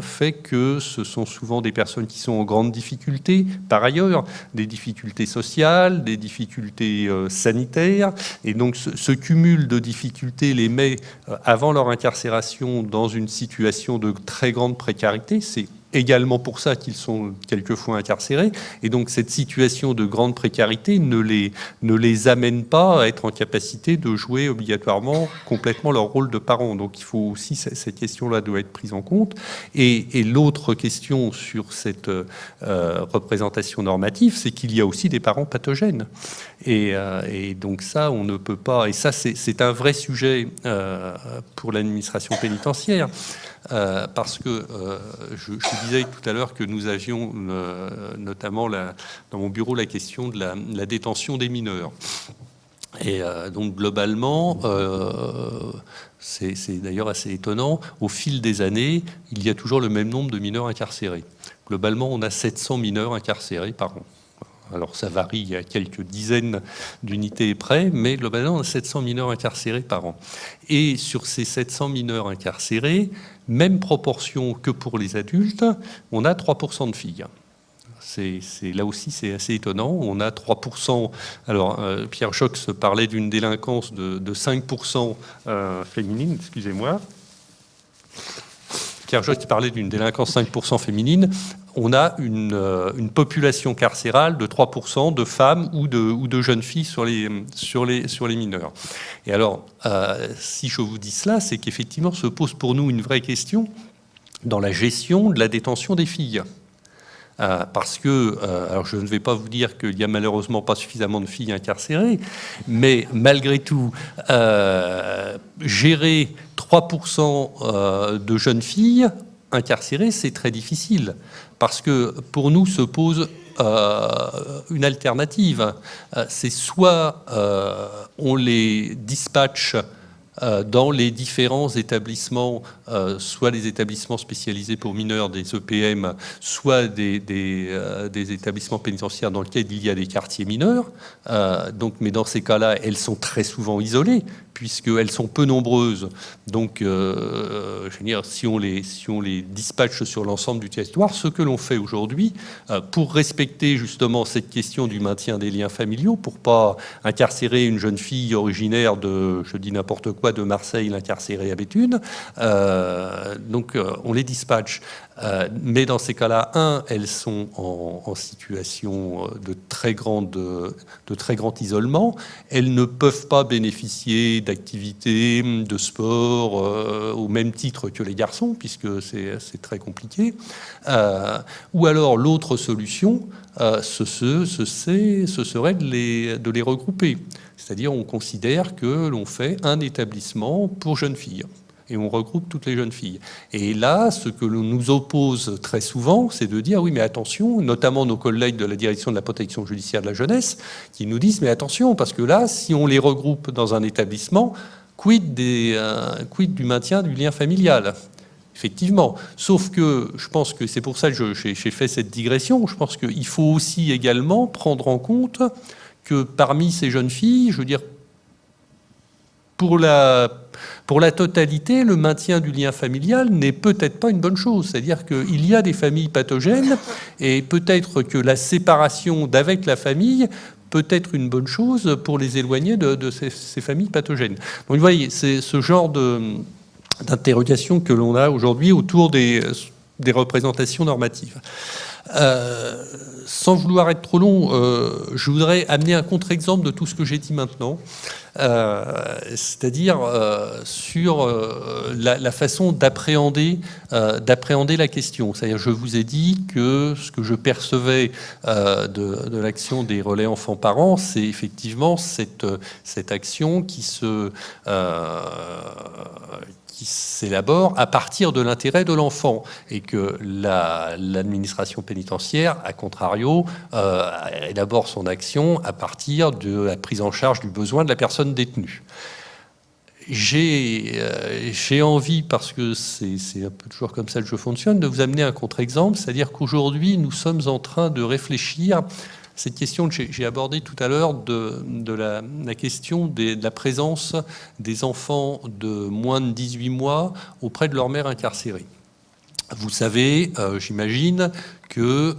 fait que ce sont souvent des personnes qui sont en grande difficulté, par ailleurs, des difficultés sociales, des difficultés sanitaires, et donc ce cumul de difficultés les met, avant leur incarcération, dans une situation de très grande précarité. C'est également pour ça qu'ils sont quelquefois incarcérés, et donc cette situation de grande précarité ne les amène pas à être en capacité de jouer obligatoirement complètement leur rôle de parent. Donc il faut aussi, cette question-là doit être prise en compte. Et l'autre question sur cette représentation normative, c'est qu'il y a aussi des parents pathogènes. Et donc ça, on ne peut pas, et ça c'est un vrai sujet pour l'administration pénitentiaire. Parce que je disais tout à l'heure que nous avions notamment dans mon bureau la question de la détention des mineurs. Et donc globalement, c'est d'ailleurs assez étonnant, au fil des années, il y a toujours le même nombre de mineurs incarcérés. Globalement, on a 700 mineurs incarcérés par an. Alors ça varie à quelques dizaines d'unités près, mais globalement, on a 700 mineurs incarcérés par an. Et sur ces 700 mineurs incarcérés, même proportion que pour les adultes, on a 3% de filles. Là aussi, c'est assez étonnant. On a 3%. Alors, Pierre Jox parlait d'une délinquance de 5% féminine, excusez-moi. Pierre Jox parlait d'une délinquance 5% féminine. On a une population carcérale de 3% de femmes ou de jeunes filles sur les mineurs. Et alors, si je vous dis cela, c'est qu'effectivement se pose pour nous une vraie question dans la gestion de la détention des filles. Parce que, alors je ne vais pas vous dire qu'il n'y a malheureusement pas suffisamment de filles incarcérées, mais malgré tout, gérer 3% de jeunes filles incarcérées, c'est très difficile. Parce que pour nous se pose une alternative. C'est soit on les dispatche dans les différents établissements, soit les établissements spécialisés pour mineurs, des EPM, soit des établissements pénitentiaires dans lesquels il y a des quartiers mineurs. Mais dans ces cas-là, elles sont très souvent isolées, puisqu'elles sont peu nombreuses. Donc, je veux dire, si on les dispatche sur l'ensemble du territoire, ce que l'on fait aujourd'hui, pour respecter justement cette question du maintien des liens familiaux, pour pas incarcérer une jeune fille originaire de, je dis n'importe quoi, de Marseille, l'incarcérer à Béthune, on les dispatche. Mais dans ces cas-là, elles sont en situation de très grand isolement. Elles ne peuvent pas bénéficier d'activités, de sport, au même titre que les garçons, puisque c'est très compliqué. Ou alors, l'autre solution, ce serait de les regrouper. C'est-à-dire, on considère que l'on fait un établissement pour jeunes filles. Et on regroupe toutes les jeunes filles. Et là, ce que l'on nous oppose très souvent, c'est de dire, oui, mais attention, notamment nos collègues de la direction de la protection judiciaire de la jeunesse, qui nous disent, mais attention, parce que là, si on les regroupe dans un établissement, quid du maintien du lien familial ? Effectivement. Sauf que je pense que c'est pour ça que j'ai fait cette digression. Je pense qu'il faut aussi également prendre en compte que parmi ces jeunes filles, je veux dire, pour la totalité, le maintien du lien familial n'est peut-être pas une bonne chose. C'est-à-dire qu'il y a des familles pathogènes et peut-être que la séparation d'avec la famille peut être une bonne chose pour les éloigner de ces familles pathogènes. Donc vous voyez, c'est ce genre d'interrogation que l'on a aujourd'hui autour des représentations normatives. Sans vouloir être trop long, je voudrais amener un contre-exemple de tout ce que j'ai dit maintenant, c'est-à-dire sur la façon d'appréhender la question. C'est-à-dire, je vous ai dit que ce que je percevais de l'action des relais enfants-parents, c'est effectivement cette action qui s'élabore à partir de l'intérêt de l'enfant et que l'administration pénitentiaire, à contrario, élabore son action à partir de la prise en charge du besoin de la personne détenue. J'ai envie, parce que c'est un peu toujours comme ça que je fonctionne, de vous amener un contre-exemple, c'est-à-dire qu'aujourd'hui, nous sommes en train de réfléchir cette question que j'ai abordée tout à l'heure de la question de la présence des enfants de moins de 18 mois auprès de leur mère incarcérée. Vous savez, j'imagine, que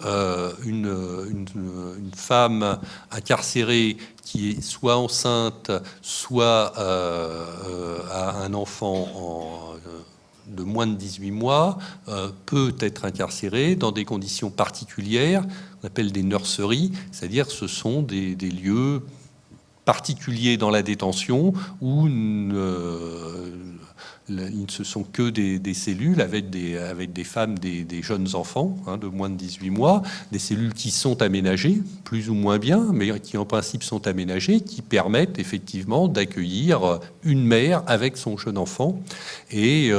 une femme incarcérée qui est soit enceinte, soit a un enfant de moins de 18 mois peut être incarcérée dans des conditions particulières, on appelle des nurseries, c'est-à-dire ce sont des lieux particuliers dans la détention où il ne sont que des cellules avec des femmes, des jeunes enfants de moins de 18 mois, des cellules qui sont aménagées, plus ou moins bien, mais qui en principe sont aménagées, qui permettent effectivement d'accueillir une mère avec son jeune enfant. Et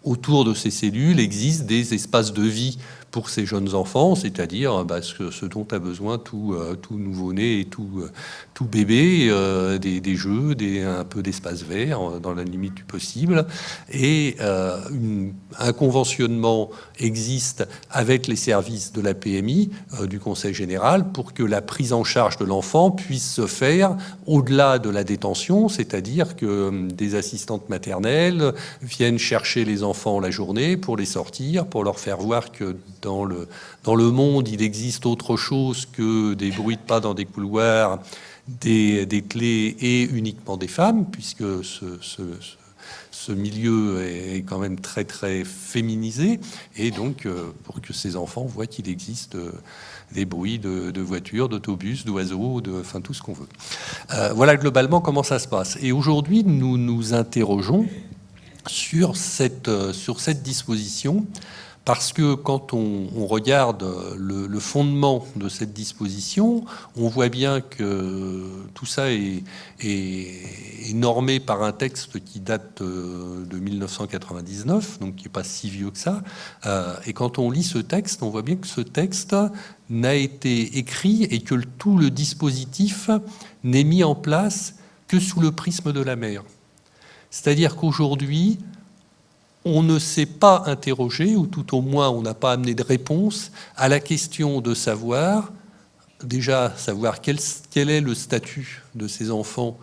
autour de ces cellules existent des espaces de vie pour ces jeunes enfants, c'est-à-dire ce dont a besoin tout nouveau-né et tout bébé, des jeux, un peu d'espace vert dans la limite du possible. Et un conventionnement existe avec les services de la PMI, du Conseil général, pour que la prise en charge de l'enfant puisse se faire au-delà de la détention, c'est-à-dire que des assistantes maternelles viennent chercher les enfants la journée pour les sortir, pour leur faire voir que dans le monde, il existe autre chose que des bruits de pas dans des couloirs, des clés et uniquement des femmes, puisque ce milieu est quand même très très féminisé, et donc pour que ces enfants voient qu'il existe des bruits de voitures, d'autobus, d'oiseaux, enfin tout ce qu'on veut. Voilà globalement comment ça se passe. Et aujourd'hui, nous nous interrogeons sur cette disposition, parce que quand on regarde le fondement de cette disposition, on voit bien que tout ça est normé par un texte qui date de 1999, donc qui n'est pas si vieux que ça. Et quand on lit ce texte, on voit bien que ce texte n'a été écrit et que tout le dispositif n'est mis en place que sous le prisme de la mère. C'est-à-dire qu'aujourd'hui, on ne s'est pas interrogé, ou tout au moins on n'a pas amené de réponse à la question de savoir quel est le statut de ces enfants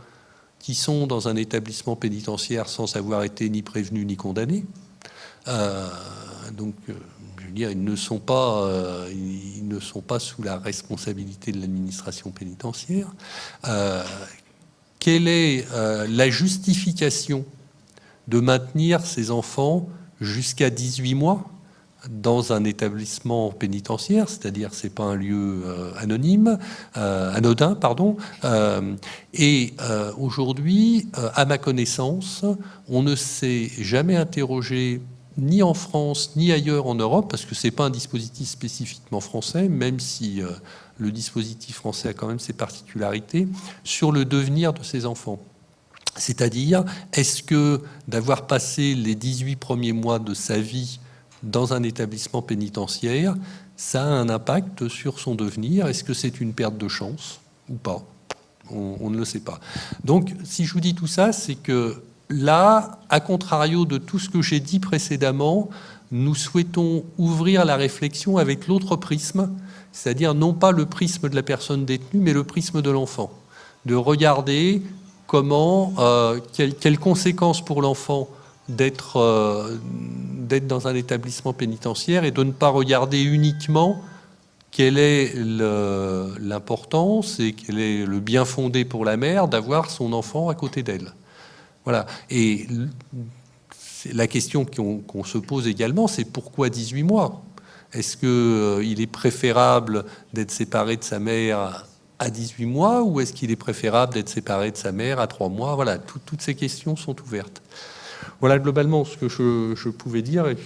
qui sont dans un établissement pénitentiaire sans avoir été ni prévenus ni condamnés. Donc, je veux dire, ils ne sont pas sous la responsabilité de l'administration pénitentiaire. Quelle est la justification de maintenir ces enfants jusqu'à 18 mois dans un établissement pénitentiaire, c'est-à-dire c'est pas un lieu anodin, pardon. Et aujourd'hui, à ma connaissance, on ne s'est jamais interrogé ni en France ni ailleurs en Europe, parce que c'est pas un dispositif spécifiquement français, même si le dispositif français a quand même ses particularités, sur le devenir de ces enfants. C'est-à-dire, est-ce que d'avoir passé les 18 premiers mois de sa vie dans un établissement pénitentiaire, ça a un impact sur son devenir? Est-ce que c'est une perte de chance ou pas? On ne le sait pas. Donc, si je vous dis tout ça, c'est que là, à contrario de tout ce que j'ai dit précédemment, nous souhaitons ouvrir la réflexion avec l'autre prisme, c'est-à-dire non pas le prisme de la personne détenue, mais le prisme de l'enfant. De regarder comment, quelles conséquences pour l'enfant d'être dans un établissement pénitentiaire, et de ne pas regarder uniquement quelle est l'importance et quel est le bien fondé pour la mère d'avoir son enfant à côté d'elle. Voilà. Et la question qu'on se pose également, c'est pourquoi 18 mois ? Est-ce qu'il est préférable d'être séparé de sa mère à 18 mois, ou est-ce qu'il est préférable d'être séparé de sa mère à 3 mois ? Voilà, toutes ces questions sont ouvertes. Voilà globalement ce que je pouvais dire, et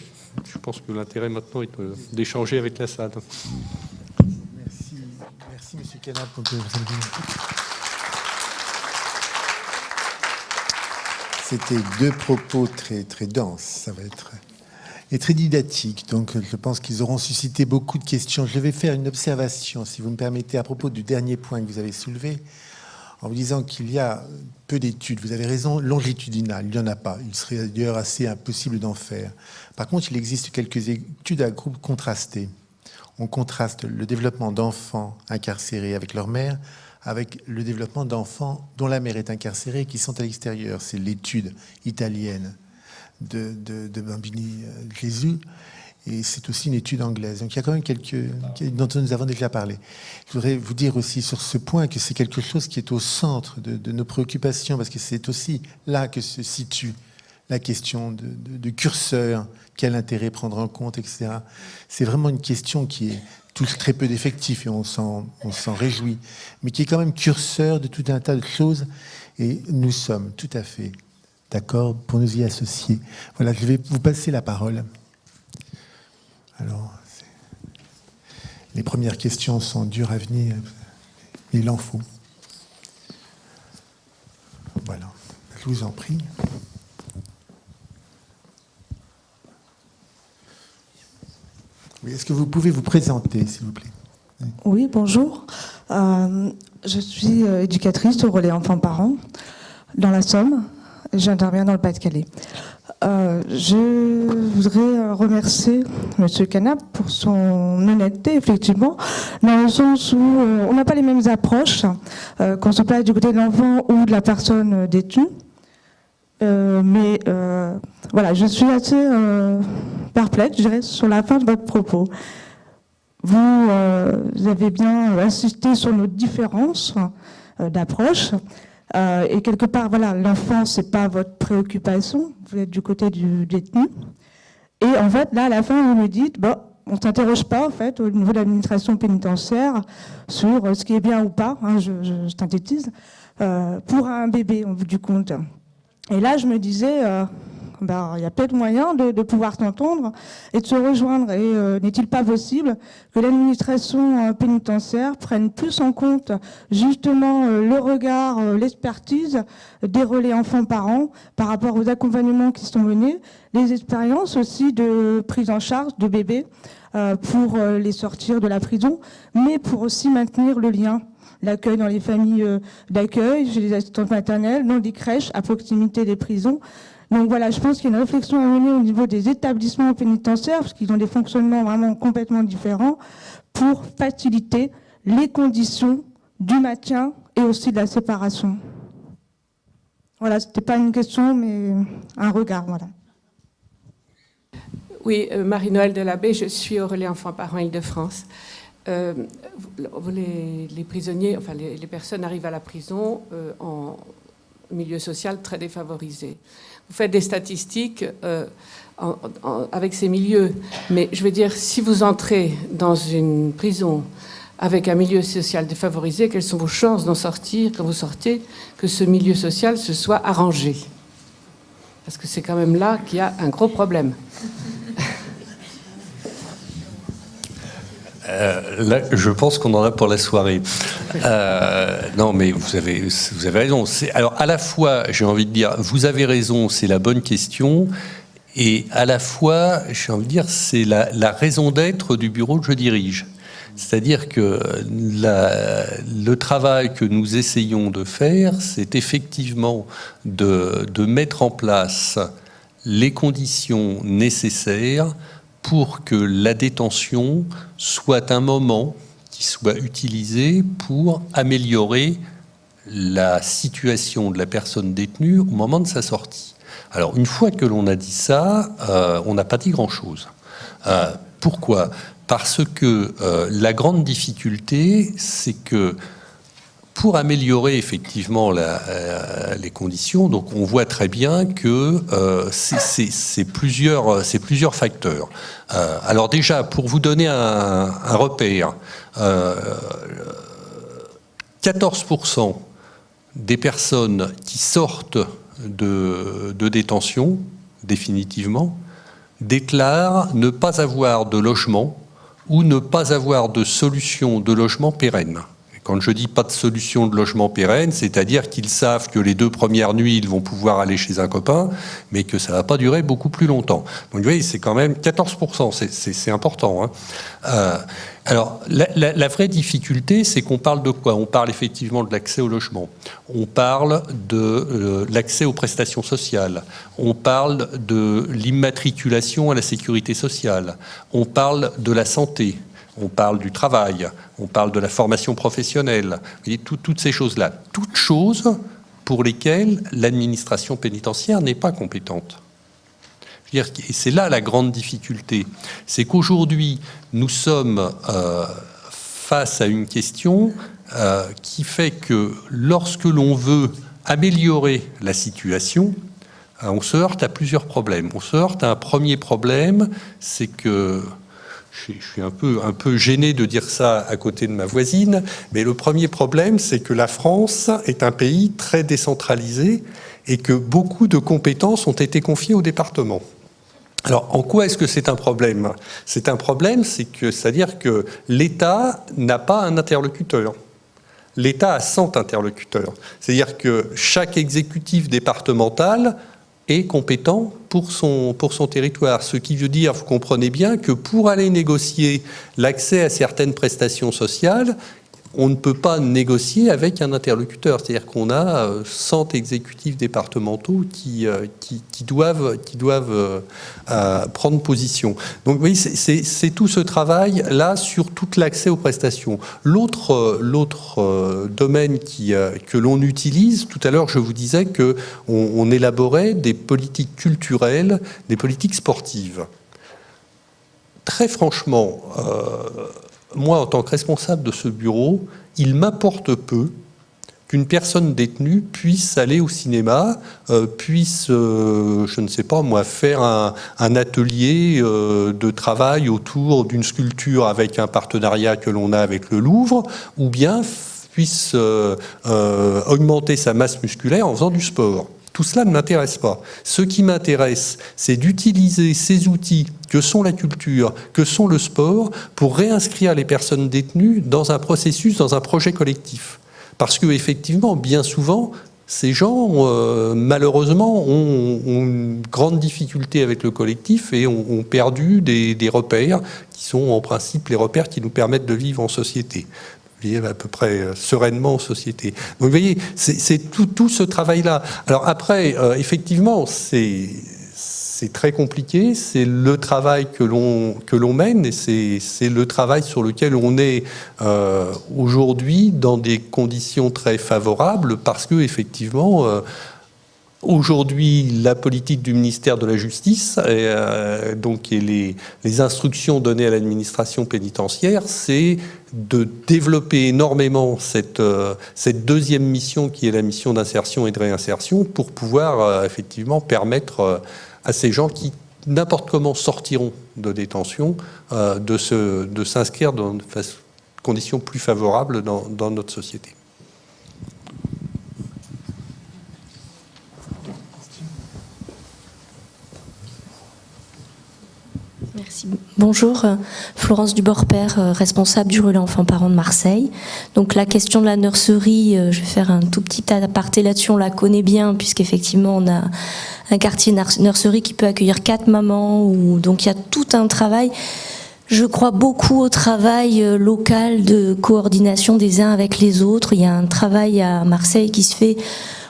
je pense que l'intérêt maintenant est d'échanger avec la salle. Merci Monsieur Canap. C'était 2 propos très, très denses, ça va être, et très didactiques. Donc je pense qu'ils auront suscité beaucoup de questions. Je vais faire une observation, si vous me permettez, à propos du dernier point que vous avez soulevé, en vous disant qu'il y a peu d'études. Vous avez raison, longitudinales, il n'y en a pas. Il serait d'ailleurs assez impossible d'en faire. Par contre, il existe quelques études à groupe contrastés. On contraste le développement d'enfants incarcérés avec leur mère avec le développement d'enfants dont la mère est incarcérée et qui sont à l'extérieur. C'est l'étude italienne de Bambini Gesù, et c'est aussi une étude anglaise. Donc il y a quand même quelques dont nous avons déjà parlé. Je voudrais vous dire aussi sur ce point que c'est quelque chose qui est au centre de nos préoccupations, parce que c'est aussi là que se situe la question de curseur, quel intérêt prendre en compte, etc. C'est vraiment une question qui touche très peu d'effectifs, et on s'en réjouit, mais qui est quand même curseur de tout un tas de choses, et nous sommes tout à fait d'accord pour nous y associer. Voilà, je vais vous passer la parole. Alors, les premières questions sont dures à venir, mais il en faut. Voilà, je vous en prie. Oui, est-ce que vous pouvez vous présenter, s'il vous plaît ? Oui, bonjour. Je suis éducatrice au relais enfants-parents dans la Somme. J'interviens dans le Pas-de-Calais. Je voudrais remercier M. Canap pour son honnêteté, effectivement, dans le sens où on n'a pas les mêmes approches, qu'on se place du côté de l'enfant ou de la personne détenue. Mais voilà, je suis assez perplexe, je dirais, sur la fin de votre propos. Vous avez bien insisté sur nos différences d'approche. Et quelque part, voilà, l'enfant, c'est pas votre préoccupation. Vous êtes du côté du détenu. Et en fait, là, à la fin, vous me dites, bon, on s'interroge pas, en fait, au niveau de l'administration pénitentiaire, sur ce qui est bien ou pas, hein, je synthétise, pour un bébé, au bout du compte. Et là, je me disais, il y a peut-être moyen de pouvoir s'entendre et de se rejoindre. Et n'est-il pas possible que l'administration pénitentiaire prenne plus en compte justement le regard, l'expertise des relais enfants-parents par rapport aux accompagnements qui sont menés, les expériences aussi de prise en charge de bébés pour les sortir de la prison, mais pour aussi maintenir le lien. L'accueil dans les familles d'accueil, chez les assistantes maternelles, dans des crèches à proximité des prisons. Donc voilà, je pense qu'il y a une réflexion à mener au niveau des établissements pénitentiaires, parce qu'ils ont des fonctionnements vraiment complètement différents, pour faciliter les conditions du maintien et aussi de la séparation. Voilà, c'était pas une question, mais un regard, voilà. Oui, Marie-Noëlle Delabé, je suis au relais enfants-parents Île-de-France. Les prisonniers, enfin les personnes arrivent à la prison en milieu social très défavorisé. Vous faites des statistiques avec ces milieux, mais je veux dire, si vous entrez dans une prison avec un milieu social défavorisé, quelles sont vos chances d'en sortir quand vous sortez, que ce milieu social se soit arrangé ? Parce que c'est quand même là qu'il y a un gros problème. Là, je pense qu'on en a pour la soirée. Non, mais vous avez raison. Alors, à la fois, j'ai envie de dire, vous avez raison, c'est la bonne question, et à la fois, j'ai envie de dire, c'est la raison d'être du bureau que je dirige. C'est-à-dire que le travail que nous essayons de faire, c'est effectivement de mettre en place les conditions nécessaires pour que la détention soit un moment qui soit utilisé pour améliorer la situation de la personne détenue au moment de sa sortie. Alors, une fois que l'on a dit ça, on n'a pas dit grand-chose. Pourquoi ? Parce que la grande difficulté, c'est que pour améliorer effectivement les conditions, donc on voit très bien que c'est plusieurs facteurs. Alors déjà, pour vous donner un repère, 14% des personnes qui sortent de détention, définitivement, déclarent ne pas avoir de logement ou ne pas avoir de solution de logement pérenne. Et quand je dis pas de solution de logement pérenne, c'est-à-dire qu'ils savent que les 2 premières nuits, ils vont pouvoir aller chez un copain, mais que ça va pas durer beaucoup plus longtemps. Donc vous voyez, c'est quand même 14%, c'est important. Hein. Alors, la vraie difficulté, c'est qu'on parle de quoi ? On parle effectivement de l'accès au logement. On parle de l'accès aux prestations sociales. On parle de l'immatriculation à la sécurité sociale. On parle de la santé. On parle du travail. On parle de la formation professionnelle. Vous voyez, toutes ces choses-là. Toutes choses pour lesquelles l'administration pénitentiaire n'est pas compétente. Et c'est là la grande difficulté. C'est qu'aujourd'hui, nous sommes face à une question qui fait que lorsque l'on veut améliorer la situation, on se heurte à plusieurs problèmes. On se heurte à un premier problème, c'est que, je suis un peu gêné de dire ça à côté de ma voisine, mais le premier problème, c'est que la France est un pays très décentralisé et que beaucoup de compétences ont été confiées aux départements. Alors, en quoi est-ce que c'est un problème ? C'est un problème, c'est-à-dire que l'État n'a pas un interlocuteur. L'État a 100 interlocuteurs. C'est-à-dire que chaque exécutif départemental est compétent pour son territoire. Ce qui veut dire, vous comprenez bien, que pour aller négocier l'accès à certaines prestations sociales, on ne peut pas négocier avec un interlocuteur. C'est-à-dire qu'on a 100 exécutifs départementaux qui doivent prendre position. Donc, vous voyez, c'est tout ce travail-là sur tout l'accès aux prestations. L'autre domaine que l'on utilise, tout à l'heure, je vous disais qu'on élaborait des politiques culturelles, des politiques sportives. Très franchement, moi, en tant que responsable de ce bureau, il m'importe peu qu'une personne détenue puisse aller au cinéma, puisse, je ne sais pas moi, faire un atelier de travail autour d'une sculpture avec un partenariat que l'on a avec le Louvre, ou bien puisse augmenter sa masse musculaire en faisant du sport. Tout cela ne m'intéresse pas. Ce qui m'intéresse, c'est d'utiliser ces outils que sont la culture, que sont le sport, pour réinscrire les personnes détenues dans un processus, dans un projet collectif. Parce que, effectivement, bien souvent, ces gens, malheureusement, ont une grande difficulté avec le collectif et ont perdu des repères qui sont, en principe, les repères qui nous permettent de vivre en société. À peu près sereinement en société. Donc vous voyez, c'est tout ce travail-là. Alors après, effectivement, c'est très compliqué, c'est le travail que l'on mène et c'est le travail sur lequel on est aujourd'hui dans des conditions très favorables parce que effectivement, aujourd'hui, la politique du ministère de la Justice et les instructions données à l'administration pénitentiaire, c'est de développer énormément cette deuxième mission qui est la mission d'insertion et de réinsertion pour pouvoir effectivement permettre à ces gens qui n'importe comment sortiront de détention de s'inscrire dans de conditions plus favorables dans notre société. Merci. Bonjour, Florence Dubord-Père, responsable du relais enfants-parents de Marseille. Donc la question de la nurserie, je vais faire un tout petit aparté là-dessus, on la connaît bien puisqu'effectivement on a un quartier nurserie qui peut accueillir 4 mamans, donc il y a tout un travail. Je crois beaucoup au travail local de coordination des uns avec les autres. Il y a un travail à Marseille qui se fait.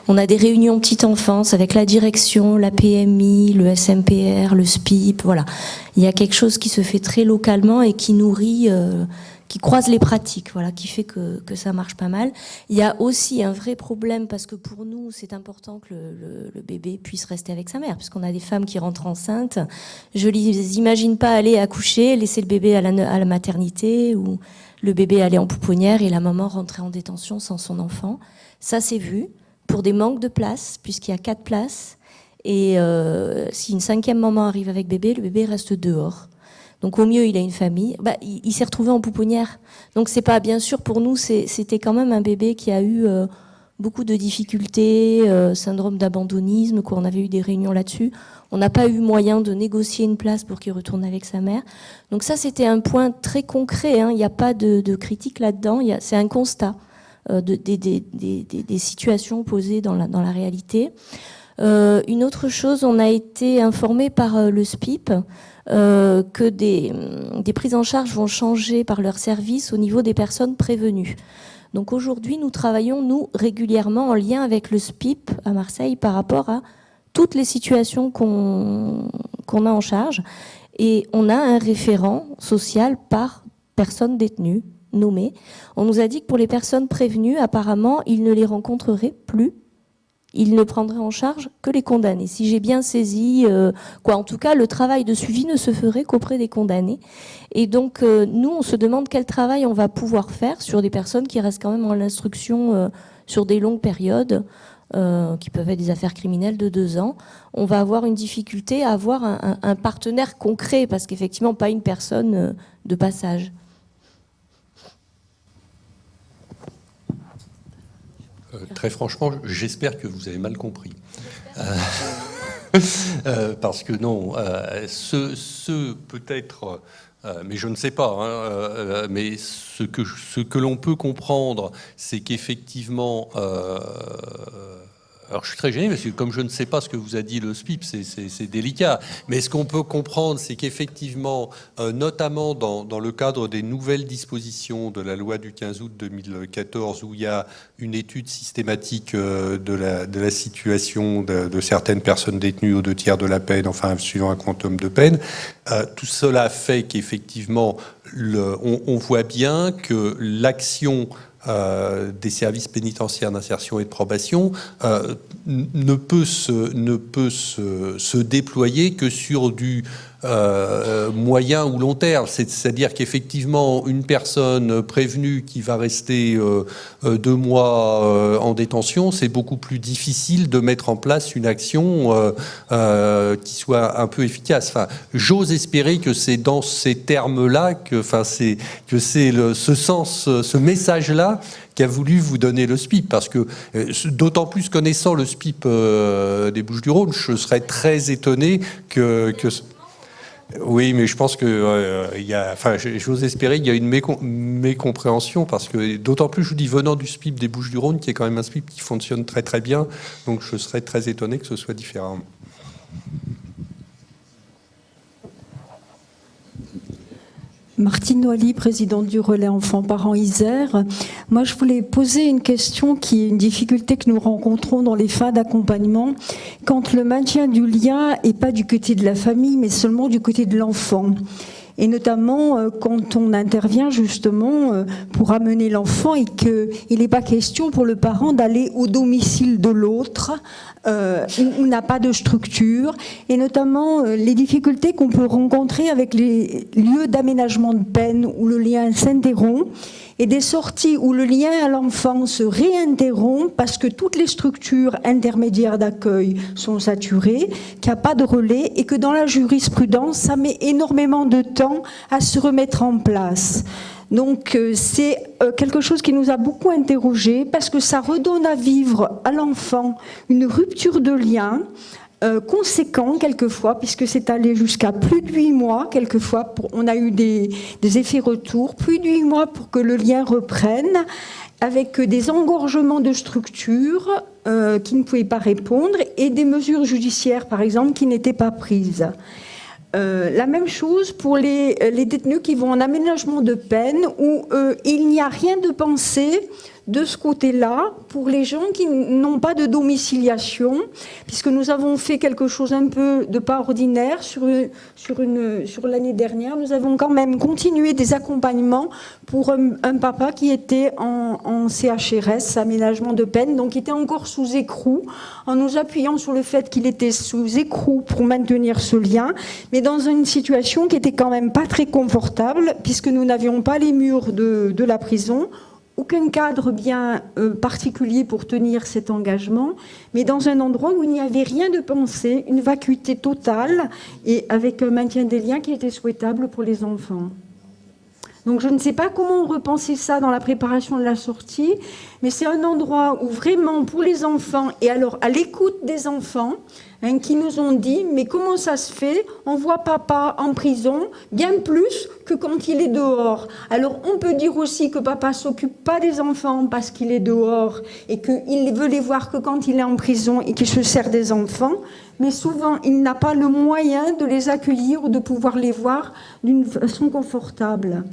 On a des réunions petite enfance avec la direction, la PMI, le SMPR, le SPIP. Voilà, il y a quelque chose qui se fait très localement et qui nourrit, qui croise les pratiques. Voilà, qui fait que ça marche pas mal. Il y a aussi un vrai problème parce que pour nous, c'est important que le bébé puisse rester avec sa mère, puisqu'on a des femmes qui rentrent enceintes. Je les imagine pas aller accoucher, laisser le bébé à la maternité ou le bébé aller en pouponnière et la maman rentrer en détention sans son enfant. Ça, c'est vu. Pour des manques de place, puisqu'il y a 4 places. Et si une 5e maman arrive avec bébé, le bébé reste dehors. Donc au mieux, il a une famille. Il s'est retrouvé en pouponnière. Donc c'est pas, bien sûr, pour nous, c'était quand même un bébé qui a eu beaucoup de difficultés, syndrome d'abandonnisme, quoi. On avait eu des réunions là-dessus. On n'a pas eu moyen de négocier une place pour qu'il retourne avec sa mère. Donc ça, c'était un point très concret, hein. Il n'y a pas de critique là-dedans. C'est un constat. Des situations posées dans la réalité. Une autre chose, on a été informé par le SPIP que des prises en charge vont changer par leur service au niveau des personnes prévenues. Donc aujourd'hui, nous travaillons, nous, régulièrement en lien avec le SPIP à Marseille par rapport à toutes les situations qu'on a en charge. Et on a un référent social par personne détenue, nommés. On nous a dit que pour les personnes prévenues, apparemment, ils ne les rencontreraient plus. Ils ne prendraient en charge que les condamnés. Si j'ai bien saisi, en tout cas, le travail de suivi ne se ferait qu'auprès des condamnés. Et donc, nous, on se demande quel travail on va pouvoir faire sur des personnes qui restent quand même en l'instruction sur des longues périodes, qui peuvent être des affaires criminelles de 2 ans. On va avoir une difficulté à avoir un partenaire concret, parce qu'effectivement, pas une personne de passage. Très franchement, j'espère que vous avez mal compris. Parce que non, peut-être, mais je ne sais pas, hein, mais ce que l'on peut comprendre, c'est qu'effectivement... alors je suis très gêné parce que comme je ne sais pas ce que vous a dit le SPIP, c'est délicat. Mais ce qu'on peut comprendre, c'est qu'effectivement, notamment dans le cadre des nouvelles dispositions de la loi du 15 août 2014, où il y a une étude systématique de la situation de certaines personnes détenues aux 2 tiers de la peine, enfin suivant un quantum de peine, tout cela fait qu'effectivement, on voit bien que l'action des services pénitentiaires d'insertion et de probation ne peut se déployer que sur du moyen ou long terme. C'est-à-dire qu'effectivement, une personne prévenue qui va rester 2 mois en détention, c'est beaucoup plus difficile de mettre en place une action qui soit un peu efficace. Enfin, j'ose espérer que c'est dans ces termes-là que c'est ce sens, ce message-là qu'a voulu vous donner le SPIP, parce que d'autant plus connaissant le SPIP des Bouches-du-Rhône, je serais très étonné que oui, mais je pense que j'ose espérer qu'il y a une mécompréhension, parce que d'autant plus, je vous dis, venant du SPIP des Bouches-du-Rhône, qui est quand même un SPIP qui fonctionne très très bien, donc je serais très étonné que ce soit différent. Martine Noilly, présidente du Relais Enfants-Parents Isère. Moi, je voulais poser une question qui est une difficulté que nous rencontrons dans les fins d'accompagnement, quand le maintien du lien n'est pas du côté de la famille, mais seulement du côté de l'enfant. Et notamment quand on intervient justement pour amener l'enfant et qu'il n'est pas question pour le parent d'aller au domicile de l'autre, où n'a pas de structure, et notamment les difficultés qu'on peut rencontrer avec les lieux d'aménagement de peine où le lien s'interrompt, et des sorties où le lien à l'enfant se réinterrompt parce que toutes les structures intermédiaires d'accueil sont saturées, qu'il n'y a pas de relais, et que dans la jurisprudence, ça met énormément de temps à se remettre en place. Donc c'est quelque chose qui nous a beaucoup interrogés, parce que ça redonne à vivre à l'enfant une rupture de lien conséquent quelquefois, puisque c'est allé jusqu'à plus de 8 mois, quelquefois on a eu des effets retours, plus de 8 mois pour que le lien reprenne, avec des engorgements de structures qui ne pouvaient pas répondre, et des mesures judiciaires par exemple qui n'étaient pas prises. La même chose pour les détenus qui vont en aménagement de peine, où il n'y a rien de pensé de ce côté-là pour les gens qui n'ont pas de domiciliation, puisque nous avons fait quelque chose un peu de pas ordinaire sur l'année dernière. Nous avons quand même continué des accompagnements pour un papa qui était en CHRS, aménagement de peine, donc qui était encore sous écrou, en nous appuyant sur le fait qu'il était sous écrou pour maintenir ce lien, mais dans une situation qui était quand même pas très confortable, puisque nous n'avions pas les murs de la prison, aucun cadre bien particulier pour tenir cet engagement, mais dans un endroit où il n'y avait rien de pensé, une vacuité totale, et avec un maintien des liens qui était souhaitable pour les enfants. Donc je ne sais pas comment repenser ça dans la préparation de la sortie, mais c'est un endroit où vraiment pour les enfants, et alors à l'écoute des enfants, qui nous ont dit, mais comment ça se fait? On voit papa en prison bien plus que quand il est dehors. Alors on peut dire aussi que papa s'occupe pas des enfants parce qu'il est dehors et qu'il veut les voir que quand il est en prison et qu'il se sert des enfants, mais souvent il n'a pas le moyen de les accueillir ou de pouvoir les voir d'une façon confortable.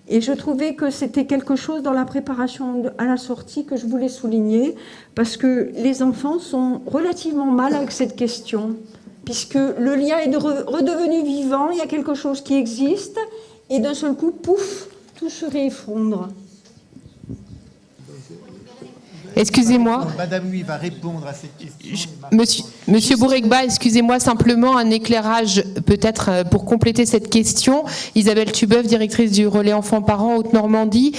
Et je trouvais que c'était quelque chose dans la préparation à la sortie que je voulais souligner, parce que les enfants sont relativement mal avec cette question, puisque le lien est redevenu vivant, il y a quelque chose qui existe, et d'un seul coup, pouf, tout se réeffondre. Excusez-moi. Madame Huy va répondre à cette question. Monsieur Boureghba, excusez-moi, simplement un éclairage peut-être pour compléter cette question. Isabelle Tubeuf, directrice du relais enfants-parents Haute-Normandie,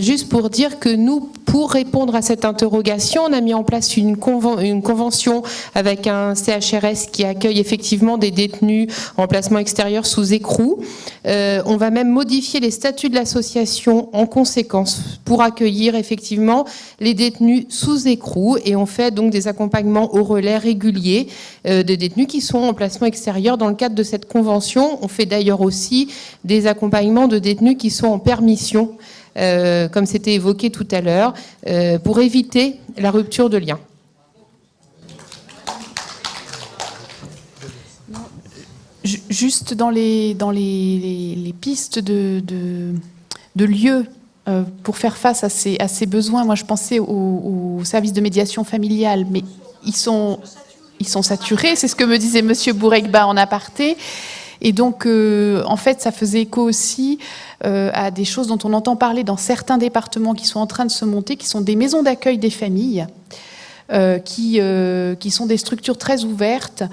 juste pour dire que nous, pour répondre à cette interrogation, on a mis en place une convention avec un CHRS qui accueille effectivement des détenus en placement extérieur sous écrou. On va même modifier les statuts de l'association en conséquence pour accueillir effectivement les détenus sous écrou, et on fait donc des accompagnements au relais réguliers de détenus qui sont en placement extérieur dans le cadre de cette convention. On fait d'ailleurs aussi des accompagnements de détenus qui sont en permission, comme c'était évoqué tout à l'heure, pour éviter la rupture de lien. Juste dans les pistes de lieux pour faire face à ces besoins, moi je pensais au service de médiation familiale, mais ils sont saturés, c'est ce que me disait Monsieur Boureghba en aparté. Et donc, en fait, ça faisait écho aussi à des choses dont on entend parler dans certains départements qui sont en train de se monter, qui sont des maisons d'accueil des familles, qui sont des structures très ouvertes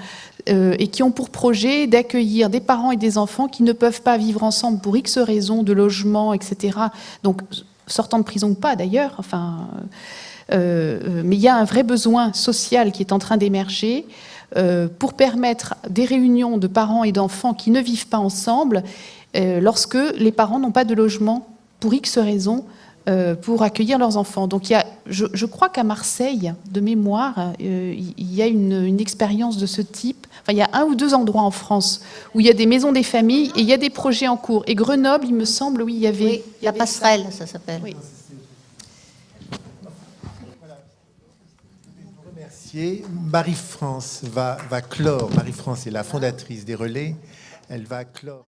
et qui ont pour projet d'accueillir des parents et des enfants qui ne peuvent pas vivre ensemble pour X raisons, de logement, etc. Donc, sortant de prison ou pas d'ailleurs, enfin, mais il y a un vrai besoin social qui est en train d'émerger pour permettre des réunions de parents et d'enfants qui ne vivent pas ensemble lorsque les parents n'ont pas de logement pour X raisons pour accueillir leurs enfants. Donc il y a, je crois qu'à Marseille, de mémoire, il y a une expérience de ce type. Enfin, il y a 1 ou 2 endroits en France où il y a des maisons des familles et il y a des projets en cours. Et Grenoble, il me semble, oui, il y avait... Oui, la passerelle, ça s'appelle. Oui. Marie-France va clore. Marie-France est la fondatrice des relais. Elle va clore.